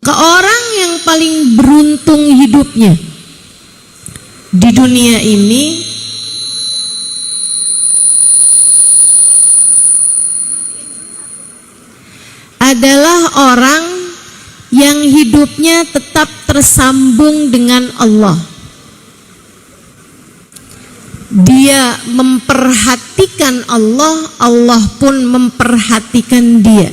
Ke orang yang paling beruntung hidupnya di dunia ini adalah orang yang hidupnya tetap tersambung dengan Allah. Dia memperhatikan Allah, Allah pun memperhatikan dia.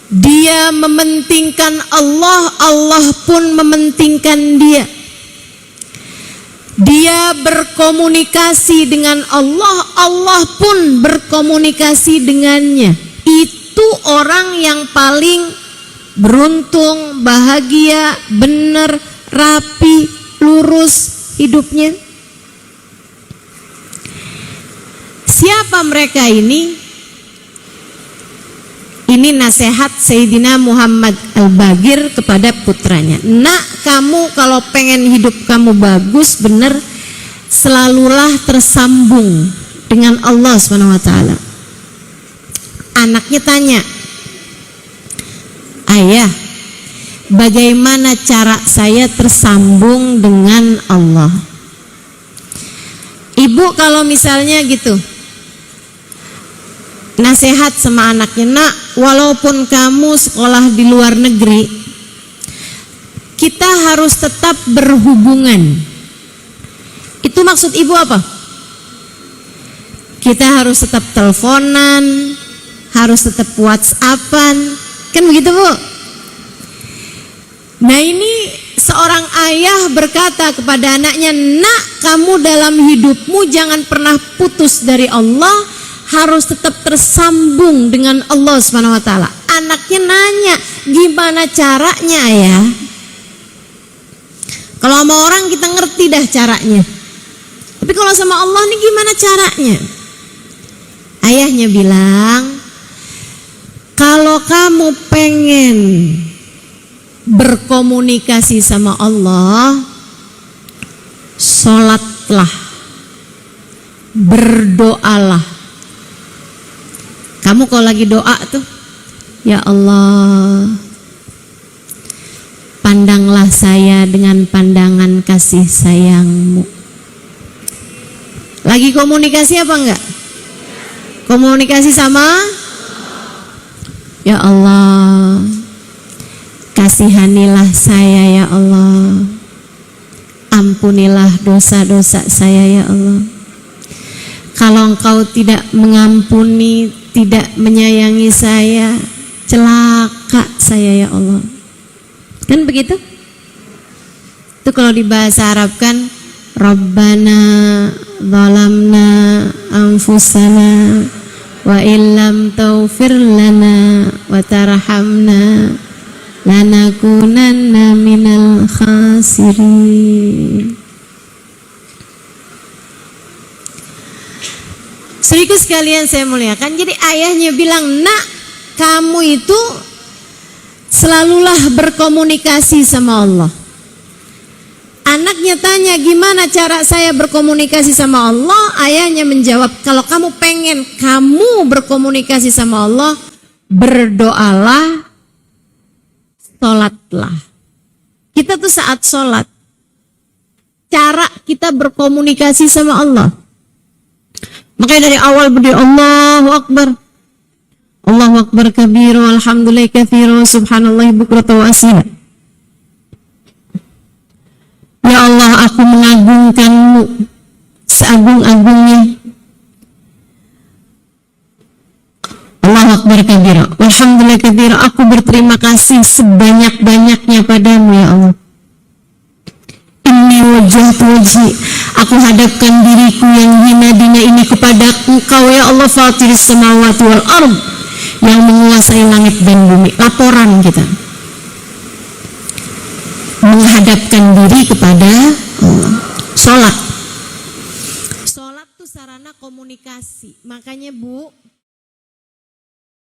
Dia mementingkan Allah, Allah pun mementingkan dia. Dia berkomunikasi dengan Allah, Allah pun berkomunikasi dengannya. Itu orang yang paling beruntung, bahagia, benar, rapi, lurus hidupnya. Siapa mereka ini? Ini nasihat Sayyidina Muhammad Al-Bagir kepada putranya. Nak, kamu kalau pengen hidup kamu bagus, benar, selalulah tersambung dengan Allah SWT. Anaknya tanya, ayah, bagaimana cara saya tersambung dengan Allah? Ibu kalau misalnya gitu nasihat sama anaknya, nak, walaupun kamu sekolah di luar negeri, kita harus tetap berhubungan. Itu maksud ibu apa? Kita harus tetap teleponan, harus tetap WhatsAppan, kan begitu, Bu? Nah, ini seorang ayah berkata kepada anaknya, nak, kamu dalam hidupmu jangan pernah putus dari Allah, harus tetap tersambung dengan Allah SWT. Anaknya nanya, gimana caranya ya? Kalau sama orang kita ngerti dah caranya, tapi kalau sama Allah nih gimana caranya? Ayahnya bilang, kalau kamu pengen berkomunikasi sama Allah, sholatlah, berdoalah. Kamu kalau lagi doa tuh, ya Allah, pandanglah saya dengan pandangan kasih sayang-Mu. Lagi komunikasi apa enggak? Komunikasi sama? Ya Allah, kasihanilah saya ya Allah, ampunilah dosa-dosa saya ya Allah. Kalau Engkau tidak mengampuni, tidak menyayangi saya, celaka saya ya Allah. Kan begitu? Itu kalau di bahasa Arab kan, Rabbana zalamna anfusana wa illam taghfir lana wa tarhamna lanakunanna minal khasirin. Saudaraku sekalian saya muliakan, jadi ayahnya bilang, nak, kamu itu selalulah berkomunikasi sama Allah. Anaknya tanya, gimana cara saya berkomunikasi sama Allah? Ayahnya menjawab, kalau kamu pengen kamu berkomunikasi sama Allah, berdoalah, sholatlah. Kita tuh saat sholat, cara kita berkomunikasi sama Allah. Makanya dari awal berdiri Allahu Akbar, Allahu Akbar kabiru, alhamdulillah kathiru, subhanallah bukrata wa asila. Ya Allah, aku mengagungkan-Mu seagung-agungnya. Allahu Akbar kabiru, alhamdulillah kathiru, aku berterima kasih sebanyak-banyaknya padamu ya Allah. Inni wajjahtu wajhi, aku hadapkan diriku yang hina dina ini kepada Engkau ya Allah, fatiris samawati wal ardh, yang menguasai langit dan bumi. Laporan kita menghadapkan diri kepada Allah. Sholat tuh sarana komunikasi. Makanya Bu,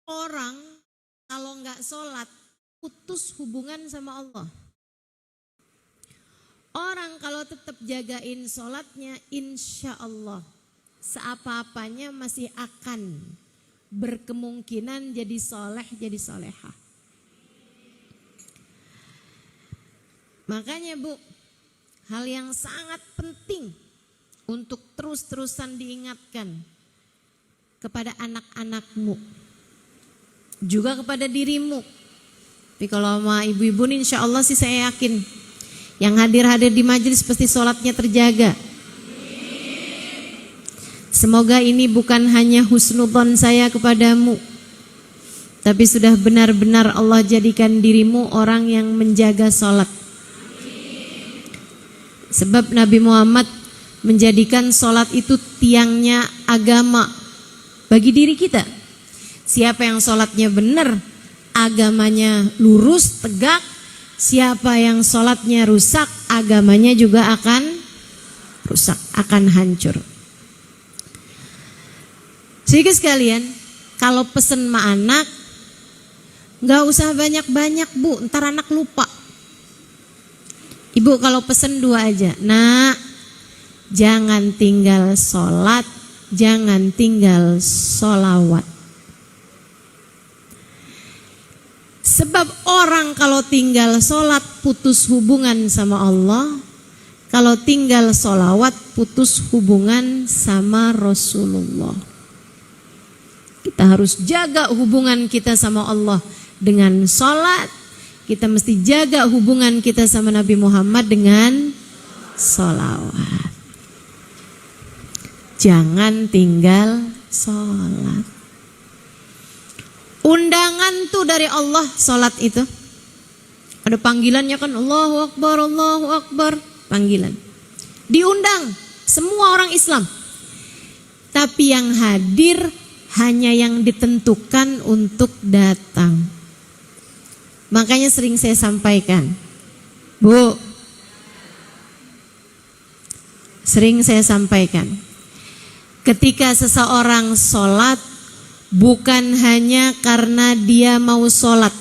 orang kalau nggak sholat putus hubungan sama Allah. Orang kalau tetap jagain sholatnya, insya Allah seapa-apanya masih akan berkemungkinan jadi soleh, jadi solehah. Makanya Bu, hal yang sangat penting untuk terus-terusan diingatkan kepada anak-anakmu, juga kepada dirimu. Tapi kalau sama ibu-ibu nih insya Allah sih saya yakin yang hadir-hadir di majelis pasti sholatnya terjaga. Semoga ini bukan hanya husnudzon saya kepadamu, tapi sudah benar-benar Allah jadikan dirimu orang yang menjaga sholat. Sebab Nabi Muhammad menjadikan sholat itu tiangnya agama bagi diri kita. Siapa yang sholatnya benar, agamanya lurus, tegak. Siapa yang sholatnya rusak, agamanya juga akan rusak, akan hancur. Sehingga sekalian, kalau pesen sama anak, gak usah banyak-banyak Bu, ntar anak lupa. Ibu kalau pesen 2 aja. Nak, jangan tinggal sholat, jangan tinggal sholawat. Sebab orang kalau tinggal sholat putus hubungan sama Allah, kalau tinggal sholawat putus hubungan sama Rasulullah. Kita harus jaga hubungan kita sama Allah dengan sholat. Kita mesti jaga hubungan kita sama Nabi Muhammad dengan sholawat. Jangan tinggal sholat. Undangan tuh dari Allah sholat itu. Ada panggilannya kan, Allahu Akbar, Allahu Akbar. Panggilan. Diundang semua orang Islam. Tapi yang hadir hanya yang ditentukan untuk datang. Makanya sering saya sampaikan, Bu, sering saya sampaikan, ketika seseorang sholat, bukan hanya karena dia mau sholat,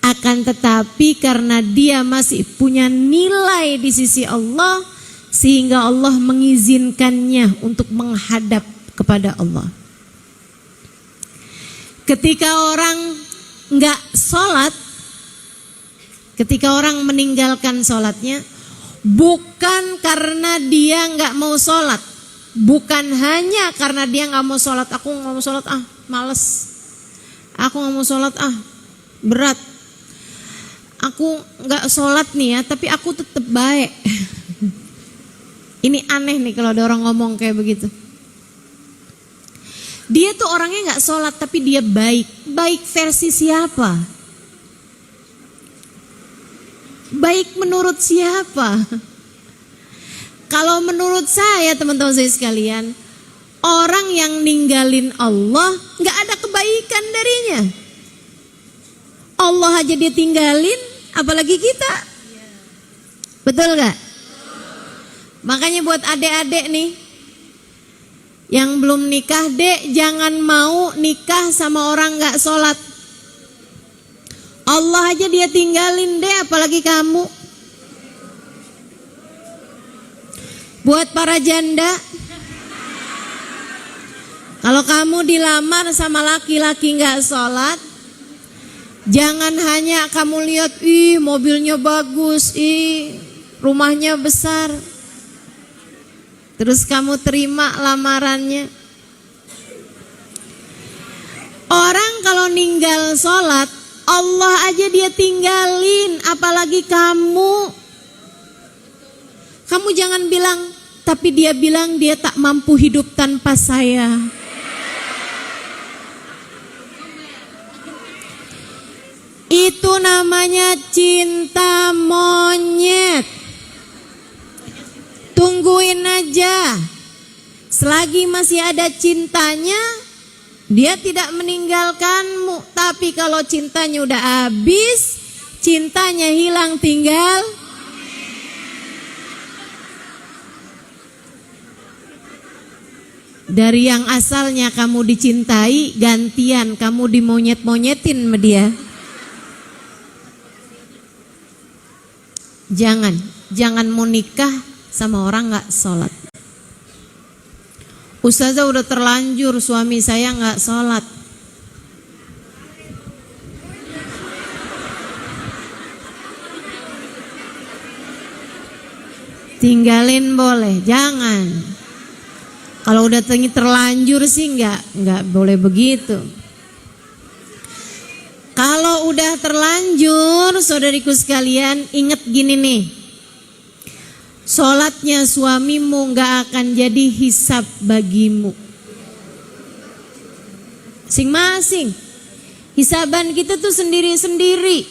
akan tetapi karena dia masih punya nilai di sisi Allah, sehingga Allah mengizinkannya untuk menghadap kepada Allah. Ketika orang nggak sholat, ketika orang meninggalkan sholatnya, bukan karena dia nggak mau sholat, bukan hanya karena dia nggak mau sholat, aku nggak mau sholat males, aku nggak mau sholat berat, aku nggak sholat nih ya, tapi aku tetap baik. Ini aneh nih kalau ada orang ngomong kayak begitu. Dia tuh orangnya gak sholat tapi dia baik. Baik versi siapa? Baik menurut siapa? Kalau menurut saya teman-teman saya sekalian, orang yang ninggalin Allah gak ada kebaikan darinya. Allah aja dia tinggalin, apalagi kita. Betul gak? Makanya buat adik-adik nih yang belum nikah, dek, jangan mau nikah sama orang gak sholat. Allah aja dia tinggalin, dek, apalagi kamu. Buat para janda, kalau kamu dilamar sama laki-laki gak sholat, jangan hanya kamu lihat, ih mobilnya bagus, ih rumahnya besar, terus kamu terima lamarannya. Orang kalau ninggal sholat, Allah aja dia tinggalin, apalagi kamu. Kamu jangan bilang, tapi dia bilang dia tak mampu hidup tanpa saya. Itu namanya cinta monyet. Tungguin aja. Selagi masih ada cintanya, dia tidak meninggalkanmu. Tapi kalau cintanya udah habis, cintanya hilang, tinggal dari yang asalnya kamu dicintai, gantian kamu dimonyet-monyetin sama dia. Jangan mau nikah sama orang gak sholat. Ustazah udah terlanjur suami saya nggak sholat. Tinggalin boleh, jangan. Kalau udah terlanjur sih nggak boleh begitu. Kalau udah terlanjur, saudariku sekalian, ingat gini nih. Sholatnya suamimu nggak akan jadi hisab bagimu. Masing-masing. Hisaban kita tuh sendiri-sendiri.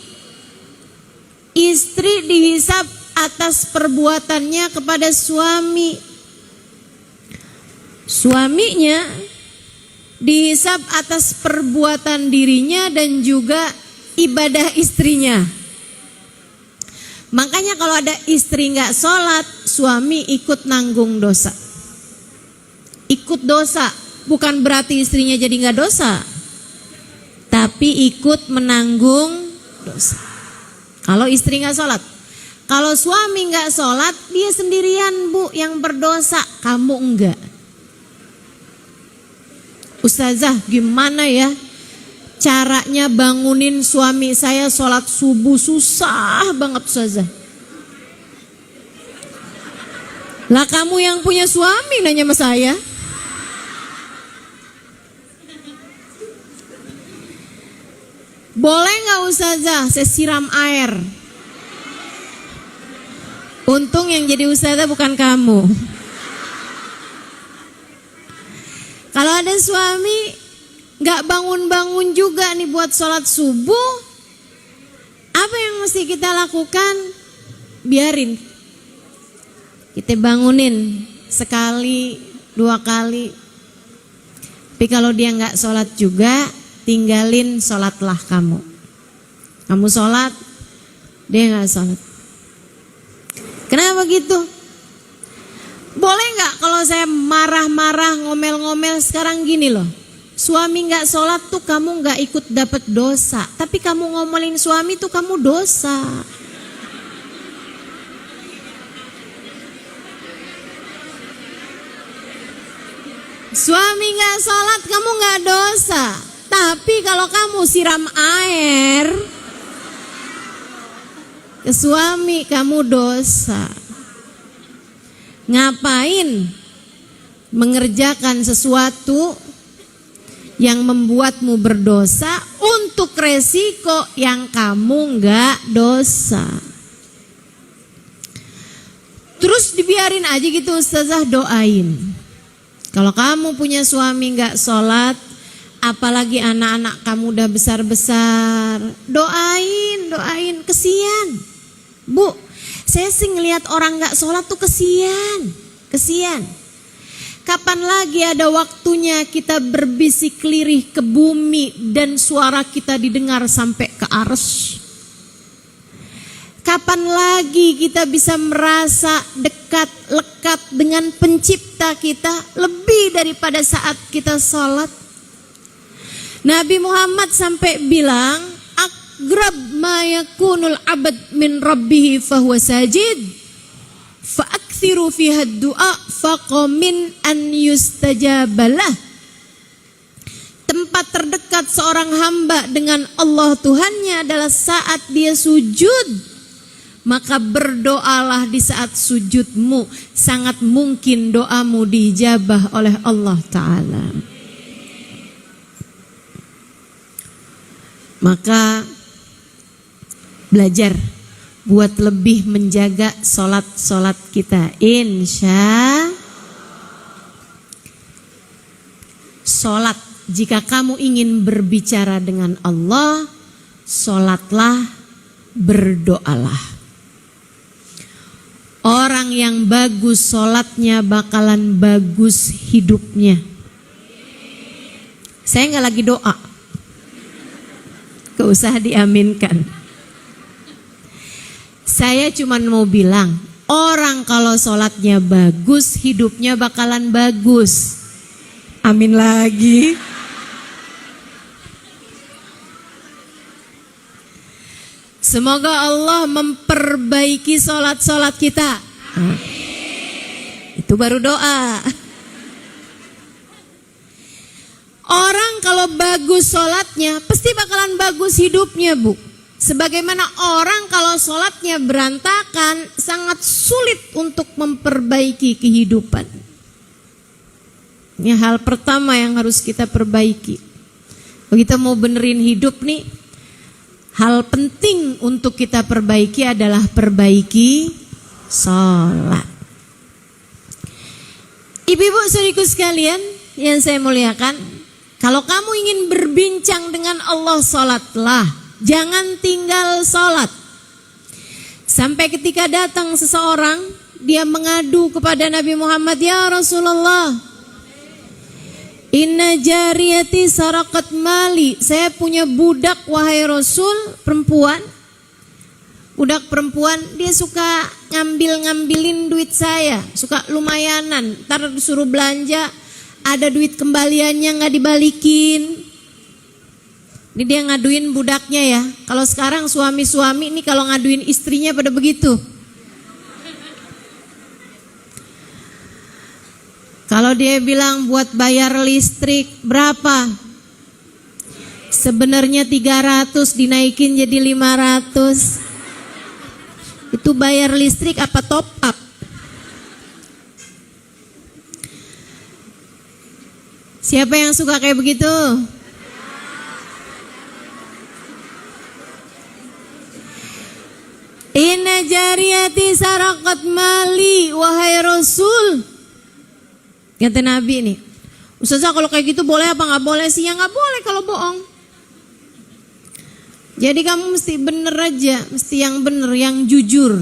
Istri dihisab atas perbuatannya kepada suami. Suaminya dihisab atas perbuatan dirinya dan juga ibadah istrinya. Makanya kalau ada istri nggak sholat, suami ikut nanggung dosa. Ikut dosa, bukan berarti istrinya jadi nggak dosa, tapi ikut menanggung dosa. Kalau istri nggak sholat, kalau suami nggak sholat, dia sendirian bu yang berdosa, kamu enggak. Ustazah, gimana ya caranya bangunin suami saya sholat subuh? Susah banget Ustazah. Lah kamu yang punya suami nanya sama saya. Boleh gak Ustazah saya siram air? Untung yang jadi Ustazah bukan kamu. Kalau ada suami gak bangun-bangun juga nih buat sholat subuh, apa yang mesti kita lakukan? Biarin. Kita bangunin sekali, 2 kali. Tapi kalau dia gak sholat juga, tinggalin sholatlah kamu. Kamu sholat, dia gak sholat. Kenapa gitu? Boleh gak kalau saya marah-marah, ngomel-ngomel sekarang gini loh. Suami gak sholat tuh kamu gak ikut dapat dosa. Tapi kamu ngomelin suami tuh kamu dosa. Suami gak sholat kamu gak dosa. Tapi kalau kamu siram air ke suami kamu dosa. Ngapain mengerjakan sesuatu yang membuatmu berdosa untuk resiko yang kamu nggak dosa? Terus dibiarin aja gitu Ustazah, doain. Kalau kamu punya suami nggak sholat, apalagi anak-anak kamu udah besar-besar, doain, kesian. Bu, saya sih ngelihat orang gak sholat tuh kesian. Kapan lagi ada waktunya kita berbisik lirih ke bumi dan suara kita didengar sampai ke arsy? Kapan lagi kita bisa merasa dekat, lekat dengan pencipta kita lebih daripada saat kita sholat? Nabi Muhammad sampai bilang, Aqrab ma yakunul abad min rabbihi fahuwa sajid fa'akthiru fiha du'a faqamin an yustajabalah. Tempat terdekat seorang hamba dengan Allah Tuhannya adalah saat dia sujud. Maka berdoalah di saat sujudmu, sangat mungkin doamu diijabah oleh Allah Ta'ala. Maka belajar buat lebih menjaga sholat kita. Insya sholat, jika kamu ingin berbicara dengan Allah, sholatlah, berdoalah. Orang yang bagus sholatnya bakalan bagus hidupnya. Saya nggak lagi doa, gak usah diaminkan. Saya cuma mau bilang, orang kalau sholatnya bagus, hidupnya bakalan bagus. Amin lagi. Semoga Allah memperbaiki sholat-sholat kita. Itu baru doa. Orang kalau bagus sholatnya, pasti bakalan bagus hidupnya, Bu. Sebagaimana orang kalau sholatnya berantakan, sangat sulit untuk memperbaiki kehidupan. Ini hal pertama yang harus kita perbaiki. Kalau kita mau benerin hidup nih, hal penting untuk kita perbaiki adalah perbaiki sholat. Ibu-ibu saudariku sekalian yang saya muliakan, kalau kamu ingin berbincang dengan Allah, sholatlah. Jangan tinggal sholat. Sampai ketika datang seseorang, dia mengadu kepada Nabi Muhammad, "Ya Rasulullah, inna jariyati sarakat mali." Saya punya budak wahai Rasul, perempuan. Budak perempuan, dia suka ngambilin duit saya, suka lumayanan. Ntar disuruh belanja, ada duit kembaliannya nggak dibalikin. Ini dia ngaduin budaknya ya. Kalau sekarang suami-suami ini kalau ngaduin istrinya pada begitu. Kalau dia bilang buat bayar listrik berapa? Sebenarnya 300 dinaikin jadi 500. Itu bayar listrik apa top up? Siapa yang suka kayak begitu? Inna jariyati sarakat mali, wahai Rasul. Kata Nabi nih, Ustazah kalau kayak gitu boleh apa nggak boleh sih? Ya nggak boleh kalau bohong. Jadi kamu mesti bener aja, mesti yang bener, yang jujur.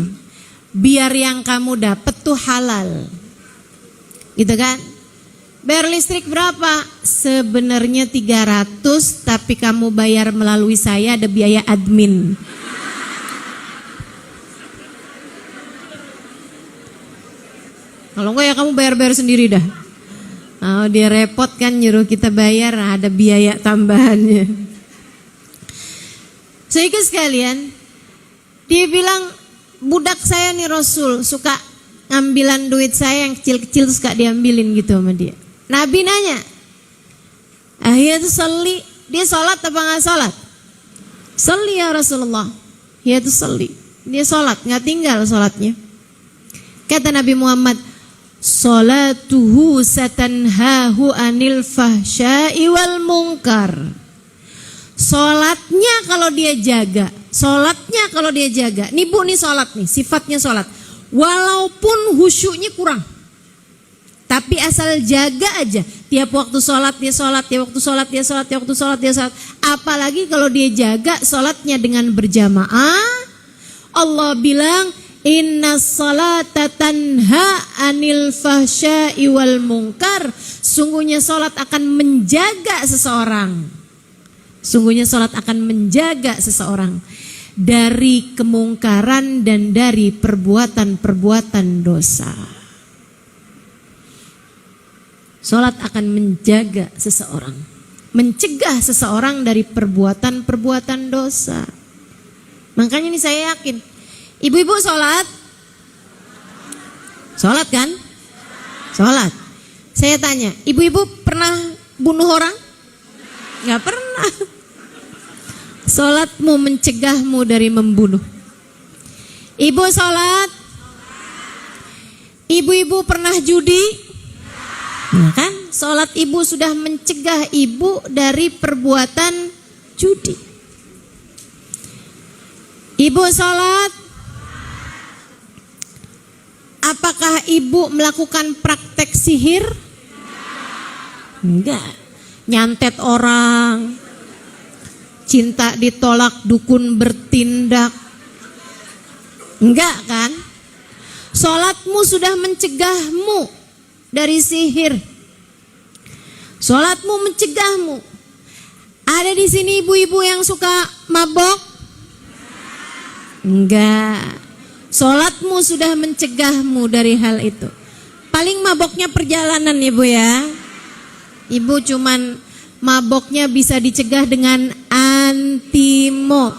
Biar yang kamu dapet tuh halal. Gitu kan? Bayar listrik berapa? Sebenarnya 300, tapi kamu bayar melalui saya, ada biaya admin. Kalau enggak ya kamu bayar-bayar sendiri dah. Oh, dia repot kan nyuruh kita bayar, ada biaya tambahannya. Saudara sekalian, dia bilang budak saya nih Rasul suka ngambilan duit saya yang kecil-kecil suka diambilin gitu sama dia. Nabi nanya, "Ahiyatu sholli?" Dia sholat apa nggak sholat? "Sholli ya Rasulullah." Ahiyatu sholli. Dia sholat, nggak tinggal sholatnya. Kata Nabi Muhammad, "Sholatuhu satanhahu anil fahsya'i wal munkar." Sholatnya kalau dia jaga, nih Bu nih sholat nih, sifatnya sholat. Walaupun khusyuknya kurang, tapi asal jaga aja. Tiap waktu sholat dia sholat, tiap waktu sholat dia sholat, tiap waktu sholat dia sholat. Apalagi kalau dia jaga sholatnya dengan berjamaah. Allah bilang, "Inna sholata tanha anil fahsya'i wal munkar." Sungguhnya sholat akan menjaga seseorang. Sungguhnya sholat akan menjaga seseorang dari kemungkaran dan dari perbuatan-perbuatan dosa. Sholat akan menjaga seseorang, mencegah seseorang dari perbuatan-perbuatan dosa. Makanya ini saya yakin, ibu-ibu sholat? Sholat kan? Sholat. Saya tanya, ibu-ibu pernah bunuh orang? Gak pernah. Sholatmu mencegahmu dari membunuh. Ibu sholat? Ibu-ibu pernah judi? Nah kan, sholat ibu sudah mencegah ibu dari perbuatan judi. Ibu sholat? Apakah ibu melakukan praktek sihir? Enggak. Nyantet orang, cinta ditolak, dukun bertindak. Enggak kan? Sholatmu sudah mencegahmu dari sihir. Sholatmu mencegahmu. Ada di sini ibu-ibu yang suka mabok? Enggak. Sholatmu sudah mencegahmu dari hal itu. Paling maboknya perjalanan ibu ya. Ibu cuman maboknya bisa dicegah dengan antimo.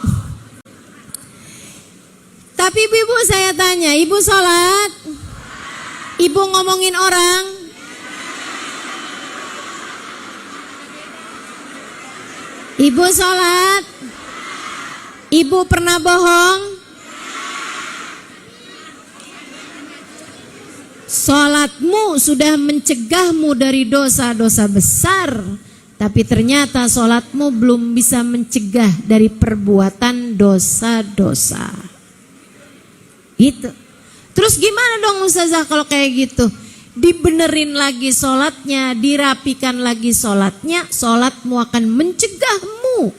Tapi ibu saya tanya, ibu sholat? Ibu ngomongin orang? Ibu sholat? Ibu pernah bohong? Sholatmu sudah mencegahmu dari dosa-dosa besar, tapi ternyata sholatmu belum bisa mencegah dari perbuatan dosa-dosa. Gitu. Terus gimana dong Ustazah kalau kayak gitu? Dibenerin lagi sholatnya, dirapikan lagi sholatnya, sholatmu akan mencegahmu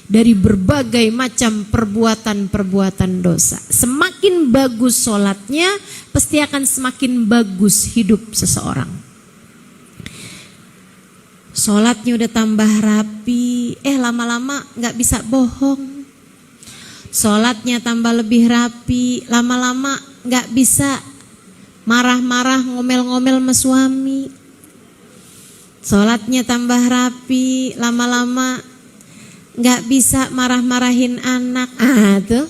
dari berbagai macam perbuatan-perbuatan dosa. Semakin bagus sholatnya, pasti akan semakin bagus hidup seseorang. Sholatnya udah tambah rapi, lama-lama gak bisa bohong. Sholatnya tambah lebih rapi, lama-lama gak bisa marah-marah, ngomel-ngomel sama suami. Sholatnya tambah rapi, lama-lama gak bisa marah-marahin anak. Tuh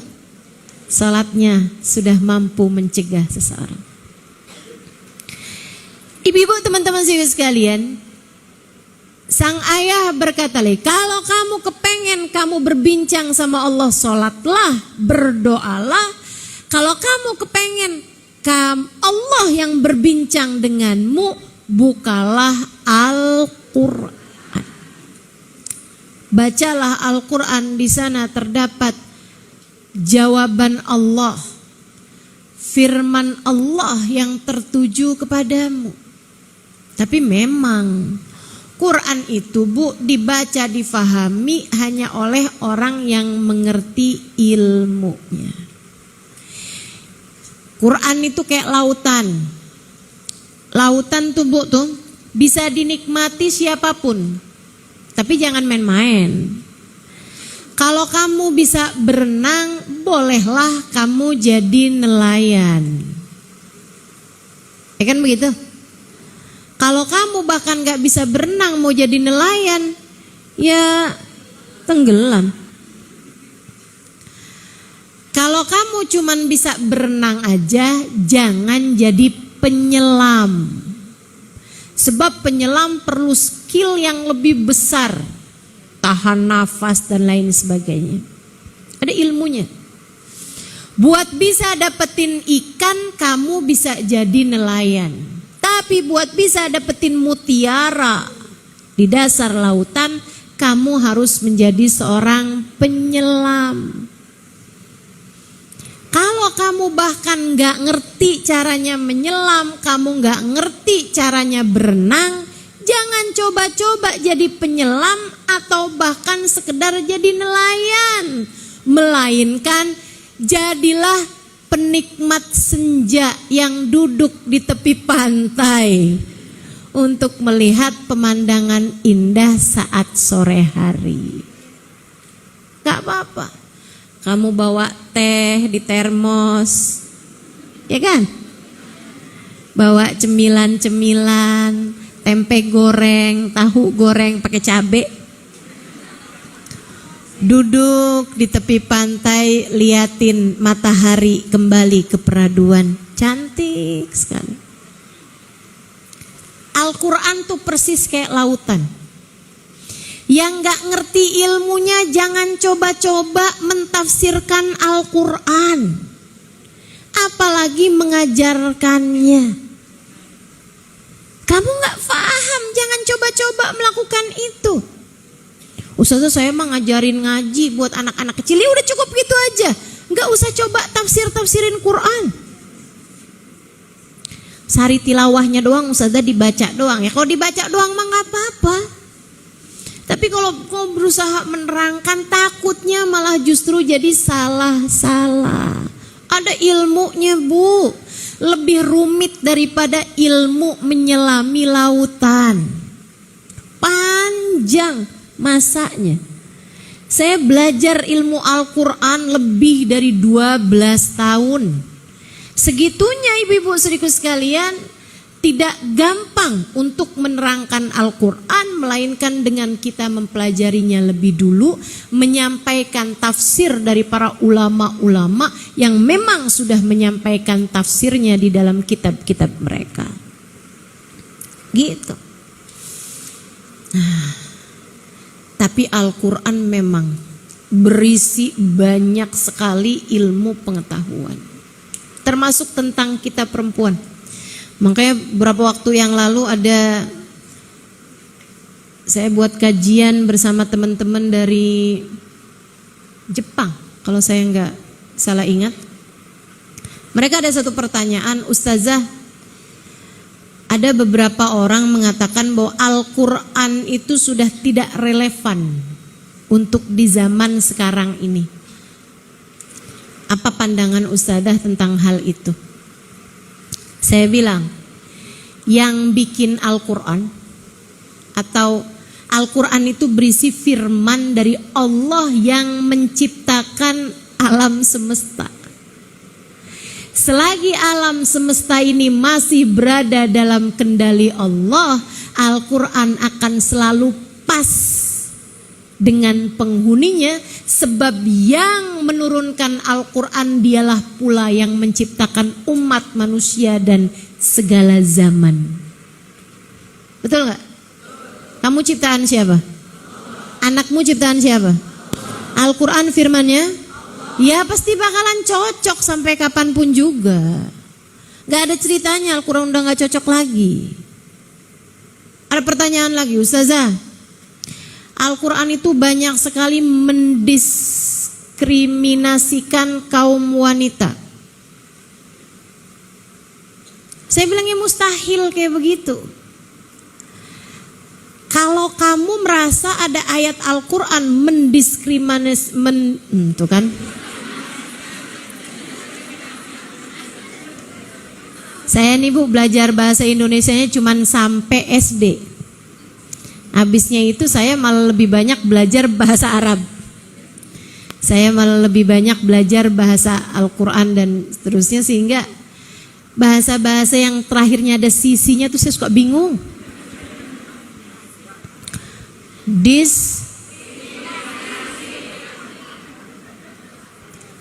sholatnya sudah mampu mencegah seseorang. Ibu-ibu, teman-teman sekalian, sang ayah berkata lagi, kalau kamu kepengen kamu berbincang sama Allah, sholatlah, berdoalah. Kalau kamu kepengen Allah yang berbincang denganmu, bukalah Al-Quran. Bacalah Al-Quran, di sana terdapat jawaban Allah, firman Allah yang tertuju kepadamu. Tapi memang Quran itu dibaca, difahami hanya oleh orang yang mengerti ilmunya. Quran itu kayak lautan. Lautan tuh tuh bisa dinikmati siapapun. Tapi jangan main-main. Kalau kamu bisa berenang, bolehlah kamu jadi nelayan. Ya kan begitu? Kalau kamu bahkan gak bisa berenang mau jadi nelayan, ya tenggelam. Kalau kamu cuman bisa berenang aja, jangan jadi penyelam. Sebab penyelam perlu skill yang lebih besar, tahan nafas dan lain sebagainya. Ada ilmunya. Buat bisa dapetin ikan, kamu bisa jadi nelayan. Tapi buat bisa dapetin mutiara di dasar lautan, kamu harus menjadi seorang penyelam. Kalau kamu bahkan gak ngerti caranya menyelam, kamu gak ngerti caranya berenang, jangan coba-coba jadi penyelam atau bahkan sekedar jadi nelayan. Melainkan jadilah penikmat senja yang duduk di tepi pantai untuk melihat pemandangan indah saat sore hari. Gak apa-apa. Kamu bawa teh di termos, ya kan? Bawa cemilan-cemilan, tempe goreng, tahu goreng pakai cabai. Duduk di tepi pantai, liatin matahari kembali ke peraduan. Cantik sekali. Al-Quran tuh persis kayak lautan. Yang gak ngerti ilmunya jangan coba-coba mentafsirkan Al-Quran, apalagi mengajarkannya. Kamu gak paham, jangan coba-coba melakukan itu. Ustazah, saya mah ngajarin ngaji buat anak-anak kecil, ya udah cukup gitu aja. Gak usah coba tafsirin Quran. Sari tilawahnya doang, Ustazah dibaca doang. Ya kalau dibaca doang mah gak apa-apa. Tapi kalau kau berusaha menerangkan, takutnya malah justru jadi salah-salah. Ada ilmunya, Bu. Lebih rumit daripada ilmu menyelami lautan. Panjang masanya. Saya belajar ilmu Al-Quran lebih dari 12 tahun. Segitunya ibu-ibu saudaraku sekalian, tidak gampang untuk menerangkan Al-Quran, melainkan dengan kita mempelajarinya lebih dulu, menyampaikan tafsir dari para ulama-ulama yang memang sudah menyampaikan tafsirnya di dalam kitab-kitab mereka. Gitu. Tapi Al-Quran memang berisi banyak sekali ilmu pengetahuan, termasuk tentang kita perempuan. Makanya beberapa waktu yang lalu saya buat kajian bersama teman-teman dari Jepang, kalau saya nggak salah ingat. Mereka ada satu pertanyaan, Ustazah, ada beberapa orang mengatakan bahwa Al-Quran itu sudah tidak relevan untuk di zaman sekarang ini. Apa pandangan Ustazah tentang hal itu? Saya bilang, yang bikin Al-Quran atau Al-Quran itu berisi firman dari Allah yang menciptakan alam semesta. Selagi alam semesta ini masih berada dalam kendali Allah, Al-Quran akan selalu pas dengan penghuninya, sebab yang menurunkan Al-Quran dialah pula yang menciptakan umat manusia dan segala zaman. Betul gak? Kamu ciptaan siapa? Anakmu ciptaan siapa? Al-Quran firmannya? Ya pasti bakalan cocok sampai kapanpun juga. Gak ada ceritanya Al-Quran udah gak cocok lagi. Ada pertanyaan lagi, Ustazah, Al-Quran itu banyak sekali mendiskriminasikan kaum wanita. Saya bilangnya mustahil kayak begitu. Kalau kamu merasa ada ayat Al-Quran mendiskriminasi, tuh kan? Saya nih Bu belajar bahasa Indonesianya cuman sampai SD. Habisnya itu saya malah lebih banyak belajar bahasa Arab. Saya malah lebih banyak belajar bahasa Al-Quran dan seterusnya, sehingga bahasa-bahasa yang terakhirnya ada sisinya tuh saya suka bingung.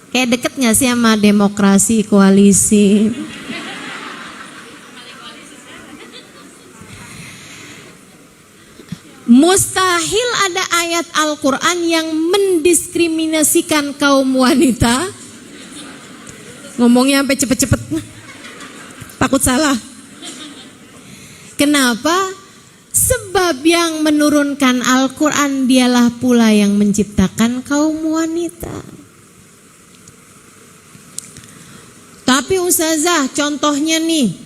Kayak deket gak sih sama demokrasi, koalisi? Mustahil ada ayat Al-Quran yang mendiskriminasikan kaum wanita. Ngomongnya sampai cepet-cepet, takut salah. Kenapa? Sebab yang menurunkan Al-Quran dialah pula yang menciptakan kaum wanita. Tapi Ustazah, contohnya nih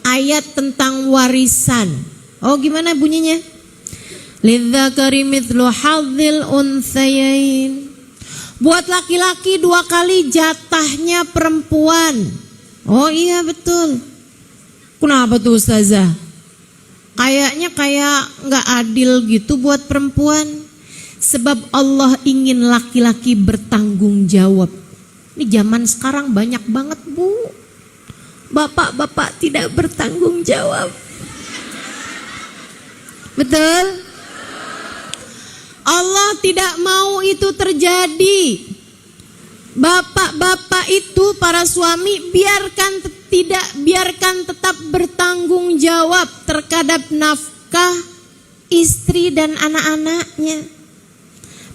ayat tentang warisan. Oh gimana bunyinya? Lidzakari mithlu hadzil unthayain. Buat laki-laki 2 kali jatahnya perempuan. Oh iya betul. Kenapa tuh Ustazah? Kayaknya kayak gak adil gitu buat perempuan. Sebab Allah ingin laki-laki bertanggung jawab. Ini zaman sekarang banyak banget Bu, bapak-bapak tidak bertanggung jawab. Betul? Allah tidak mau itu terjadi. Bapak-bapak itu, para suami, biarkan tetap bertanggung jawab terhadap nafkah istri dan anak-anaknya.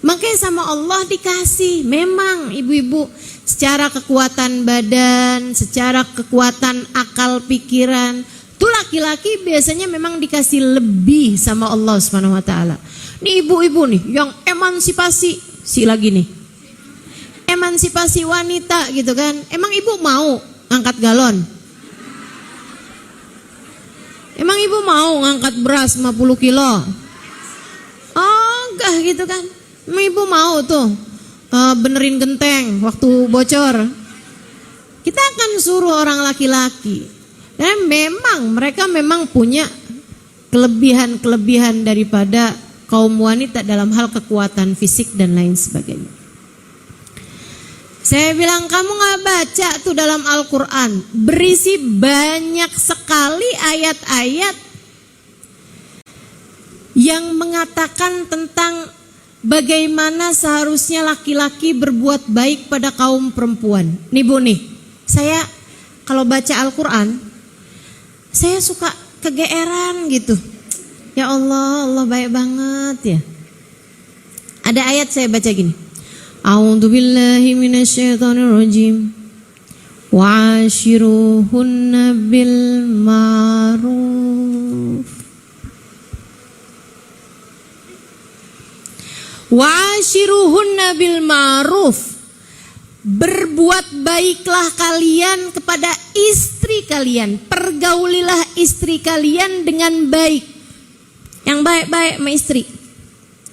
Makanya sama Allah dikasih, memang ibu-ibu, secara kekuatan badan, secara kekuatan akal pikiran, tuh laki-laki biasanya memang dikasih lebih sama Allah Subhanahu wa taala. Nih ibu-ibu nih yang emansipasi, emansipasi wanita gitu kan. Emang ibu mau ngangkat galon? Emang ibu mau ngangkat beras 50 kilo? Oh enggak gitu kan. Emang ibu mau tuh benerin genteng waktu bocor? Kita akan suruh orang laki-laki. Dan memang mereka memang punya kelebihan-kelebihan daripada kaum wanita dalam hal kekuatan fisik dan lain sebagainya. Saya bilang kamu gak baca tuh dalam Al-Quran, berisi banyak sekali ayat-ayat yang mengatakan tentang bagaimana seharusnya laki-laki berbuat baik pada kaum perempuan. Nih Bu nih, saya kalau baca Al-Quran, saya suka kegeeran gitu. Ya Allah, Allah baik banget ya. Ada ayat saya baca gini. A'udzubillahi minasyaitonirrajim. Wa'ashiruhunna bil ma'ruf. Wa'ashiruhunna bil ma'ruf. Berbuat baiklah kalian kepada istri kalian. Pergaulilah istri kalian dengan baik. Yang baik-baik sama istri.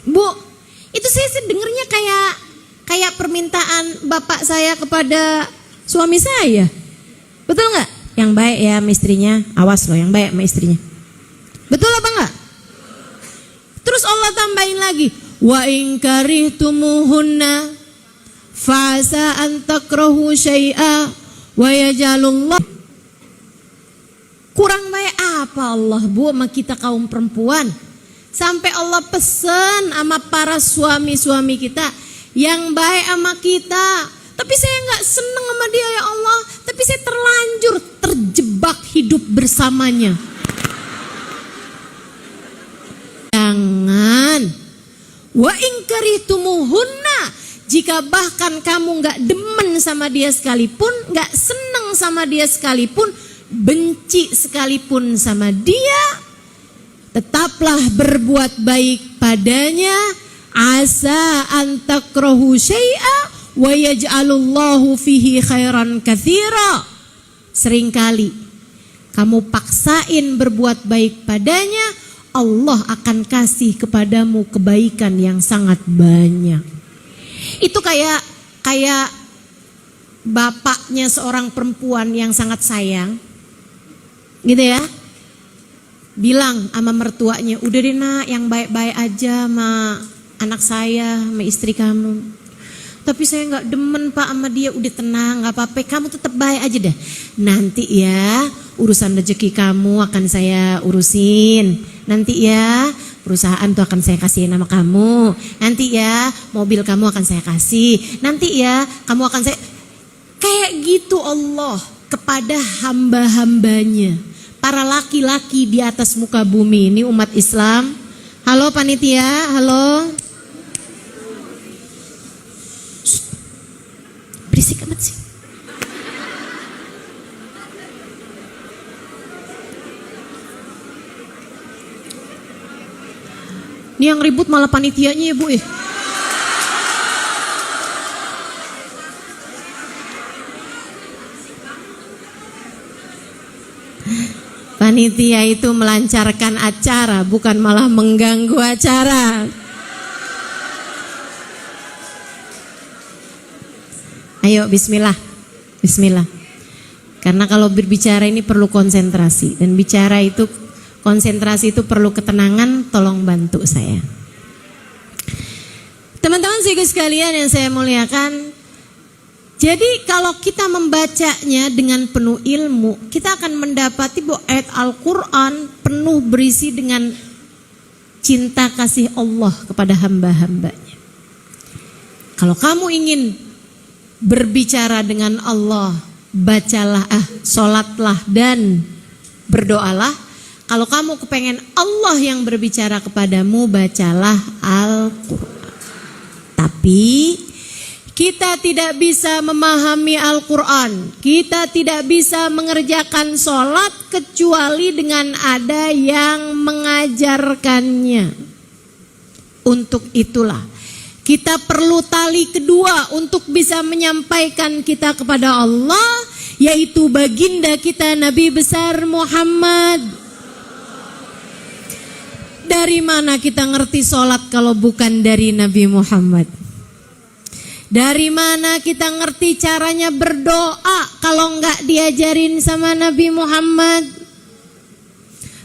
Bu, itu saya dengernya kayak permintaan bapak saya kepada suami saya. Betul nggak? Yang baik ya sama istrinya. Awas loh, yang baik sama istrinya. Betul apa enggak? Terus Allah tambahin lagi. Wa in karihtumuhunna fa'asa an takrahu syai'a wa yaj'alullah. Kurang baik apa Allah Bu sama kita kaum perempuan? Sampai Allah pesan sama para suami-suami kita yang baik sama kita. Tapi saya nggak seneng sama dia ya Allah. Tapi saya terlanjur terjebak hidup bersamanya. Jangan. Wa in karihtumuhunna. Jika bahkan kamu gak demen sama dia sekalipun, gak seneng sama dia sekalipun, benci sekalipun sama dia, tetaplah berbuat baik padanya. Asa an takrahu syai'a wa yaj'alullahu fihi khairan katsira. Seringkali kamu paksain berbuat baik padanya, Allah akan kasih kepadamu kebaikan yang sangat banyak. Itu kayak bapaknya seorang perempuan yang sangat sayang, gitu ya. Bilang sama mertuanya, udah deh nak, yang baik-baik aja sama anak saya, sama istri kamu. Tapi saya nggak demen pak sama dia. Udah tenang, nggak apa-apa, kamu tetap baik aja deh. Nanti ya urusan rezeki kamu akan saya urusin. Nanti ya perusahaan tuh akan saya kasih nama kamu. Nanti ya mobil kamu akan saya kasih. Nanti ya kamu akan saya. Kayak gitu Allah kepada hamba-hambanya. Para laki-laki di atas muka bumi ini umat Islam. Halo panitia, halo. Berisik amat sih. Ini yang ribut malah panitianya ya Bu ya. Panitia itu melancarkan acara, bukan malah mengganggu acara. Ayo bismillah. Bismillah. Karena kalau berbicara ini perlu konsentrasi. Dan bicara itu, konsentrasi itu perlu ketenangan, tolong bantu saya. Teman-teman sekalian yang saya muliakan, jadi kalau kita membacanya dengan penuh ilmu, kita akan mendapati bahwa ayat Al-Quran penuh berisi dengan cinta kasih Allah kepada hamba-hambanya. Kalau kamu ingin berbicara dengan Allah, bacalah, sholatlah dan berdoalah. Kalau kamu kepengen Allah yang berbicara kepadamu, bacalah Al-Quran. Tapi kita tidak bisa memahami Al-Quran, kita tidak bisa mengerjakan sholat kecuali dengan ada yang mengajarkannya. Untuk itulah kita perlu tali kedua untuk bisa menyampaikan kita kepada Allah, yaitu baginda kita Nabi besar Muhammad. Dari mana kita ngerti sholat kalau bukan dari Nabi Muhammad? Dari mana kita ngerti caranya berdoa kalau enggak diajarin sama Nabi Muhammad?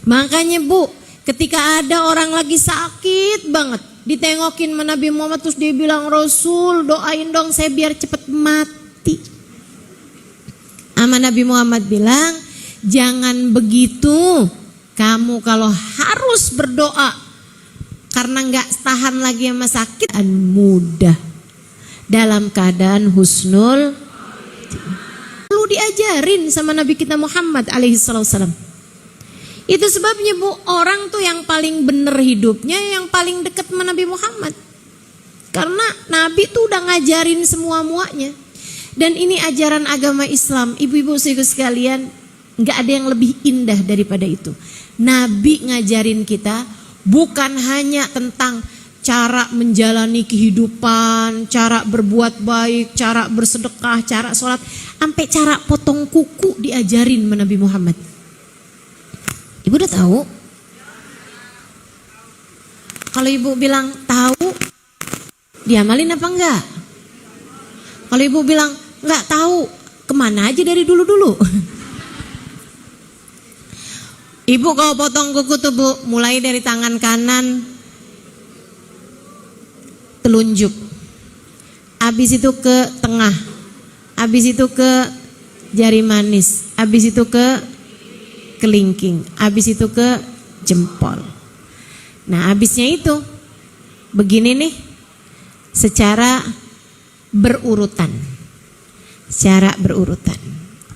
Makanya Bu, ketika ada orang lagi sakit banget, ditengokin sama Nabi Muhammad, terus dia bilang, Rasul doain dong saya biar cepet mati. Sama Nabi Muhammad bilang, jangan begitu. Kamu kalau harus berdoa karena enggak tahan lagi sama sakit, dan mudah dalam keadaan husnul, perlu diajarin sama Nabi kita Muhammad alaihissalam. Itu sebabnya Bu, orang tuh yang paling benar hidupnya yang paling dekat sama Nabi Muhammad. karena Nabi tuh udah ngajarin semua-muanya. Dan ini ajaran agama Islam, ibu-ibu sekalian, nggak ada yang lebih indah daripada itu. Nabi ngajarin kita bukan hanya tentang cara menjalani kehidupan, cara berbuat baik, cara bersedekah, cara sholat, sampai cara potong kuku diajarin sama Nabi Muhammad. Ibu udah tahu? Kalau ibu bilang tahu, diamalin apa enggak? Kalau ibu bilang enggak tahu, kemana aja dari dulu-dulu? Ibu kalau potong kuku tuh bu, mulai dari tangan kanan, telunjuk, habis itu ke tengah, habis itu ke jari manis, habis itu ke kelingking, habis itu ke jempol. Nah habisnya itu begini nih, secara berurutan,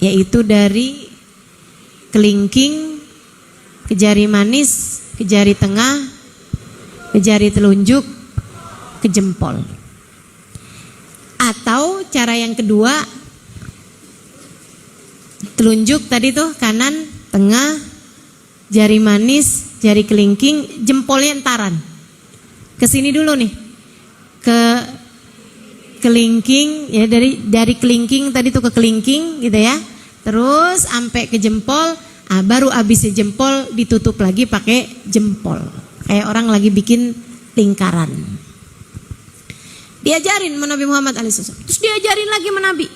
yaitu dari kelingking ke jari manis, ke jari tengah, ke jari telunjuk, ke jempol. Atau cara yang kedua, telunjuk tadi tuh kanan, tengah, jari manis, jari kelingking, jempolnya entaran. Kesini dulu nih, ke kelingking ya, dari kelingking tadi tuh ke kelingking gitu ya, terus sampai ke jempol. Baru abisnya jempol ditutup lagi pakai jempol, kayak orang lagi bikin lingkaran. Diajarin sama Nabi Muhammad alaihissalam. Terus diajarin lagi sama Nabi,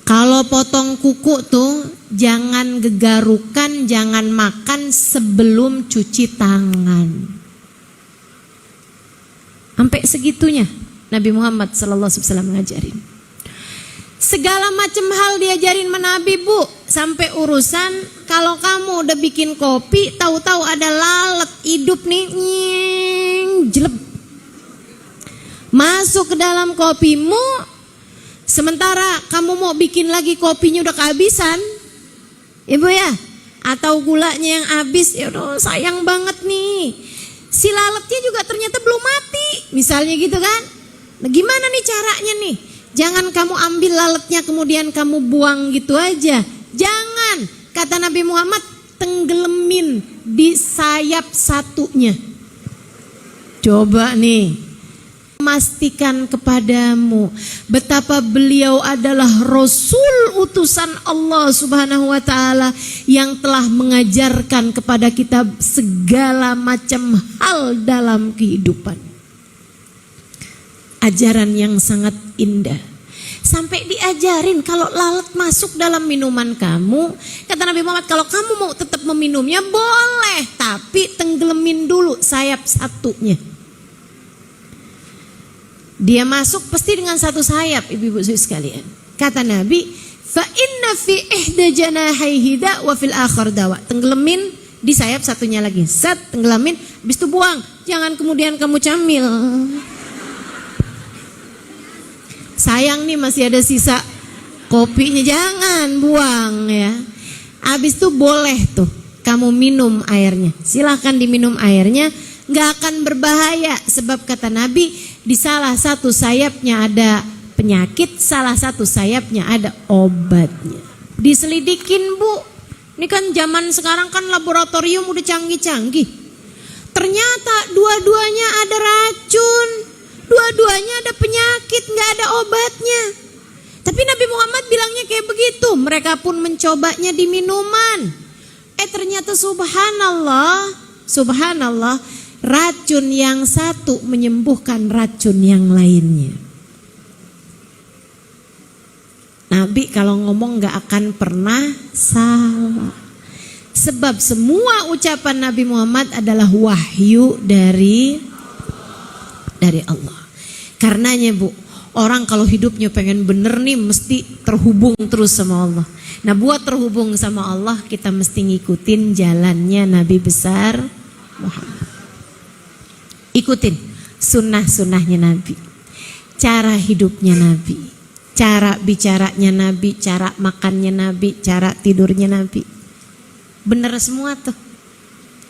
kalau potong kuku tuh jangan gegarukan, jangan makan sebelum cuci tangan. Sampai segitunya Nabi Muhammad sallallahu alaihi wasallam ngajarin. Segala macam hal diajarin sama Nabi bu, sampai urusan kalau kamu udah bikin kopi, tahu-tahu ada lalat hidup nih, jelek, masuk ke dalam kopimu, sementara kamu mau bikin lagi kopinya udah kehabisan, ibu ya, atau gulanya yang habis, ya udah sayang banget nih, si lalatnya juga ternyata belum mati, misalnya gitu kan. Nah, gimana nih caranya nih? Jangan kamu ambil lalatnya kemudian kamu buang gitu aja. Jangan, kata Nabi Muhammad, tenggelamin di sayap satunya. Coba nih, memastikan kepadamu betapa beliau adalah Rasul utusan Allah Subhanahu wa ta'ala yang telah mengajarkan kepada kita segala macam hal dalam kehidupan. Ajaran yang sangat indah. Sampai diajarin kalau lalat masuk dalam minuman kamu, kata Nabi Muhammad, kalau kamu mau tetap meminumnya boleh, tapi tenggelamin dulu sayap satunya. Dia masuk pasti dengan satu sayap, ibu-ibu sekalian. Kata Nabi, fa inna fi ihda janahaihi da wa fil akhar dawa. Tenggelamin di sayap satunya lagi. Set, tenggelamin, habis itu buang. Jangan kemudian kamu camil. Sayang nih masih ada sisa kopinya, jangan buang ya. Habis itu boleh tuh kamu minum airnya. Silahkan diminum airnya, nggak akan berbahaya. Sebab kata Nabi, di salah satu sayapnya ada penyakit, salah satu sayapnya ada obatnya. Diselidikin bu, ini kan zaman sekarang kan laboratorium udah canggih-canggih. Ternyata dua-duanya ada racun, dua-duanya ada penyakit, nggak ada obatnya. Tapi Nabi Muhammad bilangnya kayak begitu. Mereka pun mencobanya di minuman. Ternyata subhanallah, subhanallah, racun yang satu menyembuhkan racun yang lainnya. Nabi kalau ngomong nggak akan pernah salah. Sebab semua ucapan Nabi Muhammad adalah wahyu dari Allah. Karenanya bu, orang kalau hidupnya pengen bener nih mesti terhubung terus sama Allah. Nah buat terhubung sama Allah kita mesti ngikutin jalannya Nabi besar Muhammad. Ikutin sunnah-sunnahnya Nabi, cara hidupnya Nabi, cara bicaranya Nabi, cara makannya Nabi, cara tidurnya Nabi. Bener semua tuh.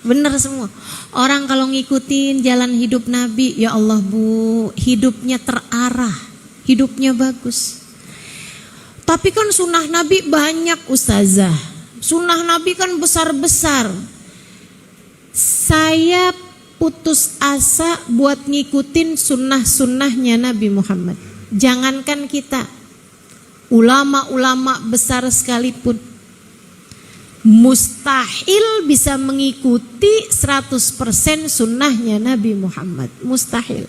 Bener semua. Orang kalau ngikutin jalan hidup Nabi, ya Allah Bu, hidupnya terarah, hidupnya bagus. Tapi kan sunnah Nabi banyak ustazah. Sunnah Nabi kan besar-besar. Saya putus asa buat ngikutin sunnah-sunnahnya Nabi Muhammad. Jangankan kita, ulama-ulama besar sekalipun mustahil bisa mengikuti 100% sunnahnya Nabi Muhammad. Mustahil.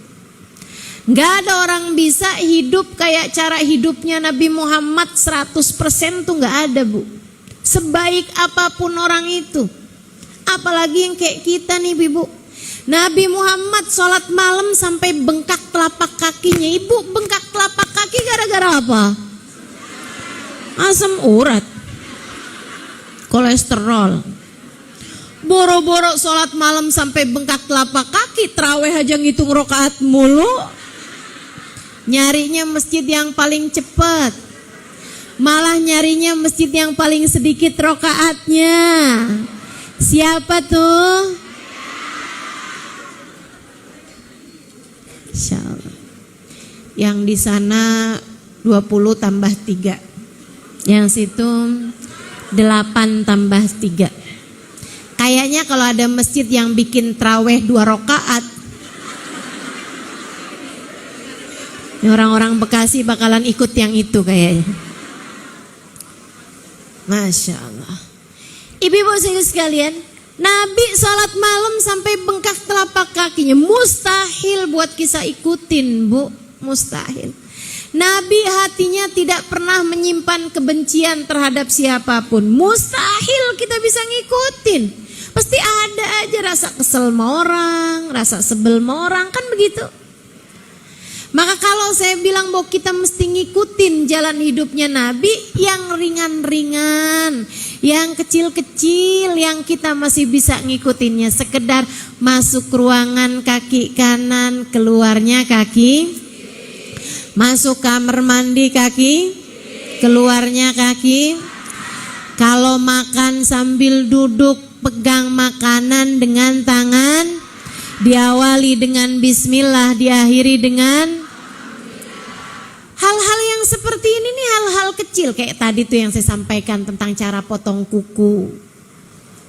Gak ada orang bisa hidup kayak cara hidupnya Nabi Muhammad 100% tuh gak ada Bu. Sebaik apapun orang itu. Apalagi yang kayak kita nih Ibu. Nabi Muhammad sholat malam sampai bengkak telapak kakinya. Ibu bengkak telapak kaki gara-gara apa? Asam urat, kolesterol. Boro-boro sholat malam sampai bengkak telapak kaki, tarawih aja ngitung rakaat mulu. Nyarinya masjid yang paling cepat, malah nyarinya masjid yang paling sedikit rakaatnya. Siapa tuh? Insyaallah. Yang di sana 20 tambah 3. Yang situ 8 tambah 3. Kayaknya kalau ada masjid yang bikin traweh 2 rakaat, orang-orang Bekasi bakalan ikut yang itu kayaknya. Masya Allah. Ibu-ibu sekalian, Nabi salat malam sampai bengkak telapak kakinya. Mustahil buat kita ikutin Bu, mustahil. Nabi hatinya tidak pernah menyimpan kebencian terhadap siapapun. Mustahil kita bisa ngikutin. Pasti ada aja rasa kesel sama orang, rasa sebel sama orang, kan begitu. Maka kalau saya bilang bahwa kita mesti ngikutin jalan hidupnya Nabi, yang ringan-ringan, yang kecil-kecil, yang kita masih bisa ngikutinnya. Sekedar masuk ruangan kaki kanan, keluarnya kaki, masuk kamar mandi kaki, keluarnya kaki. Kalau makan sambil duduk, pegang makanan dengan tangan, diawali dengan bismillah, diakhiri dengan hal-hal yang seperti ini nih, hal-hal kecil. Kayak tadi tuh yang saya sampaikan tentang cara potong kuku.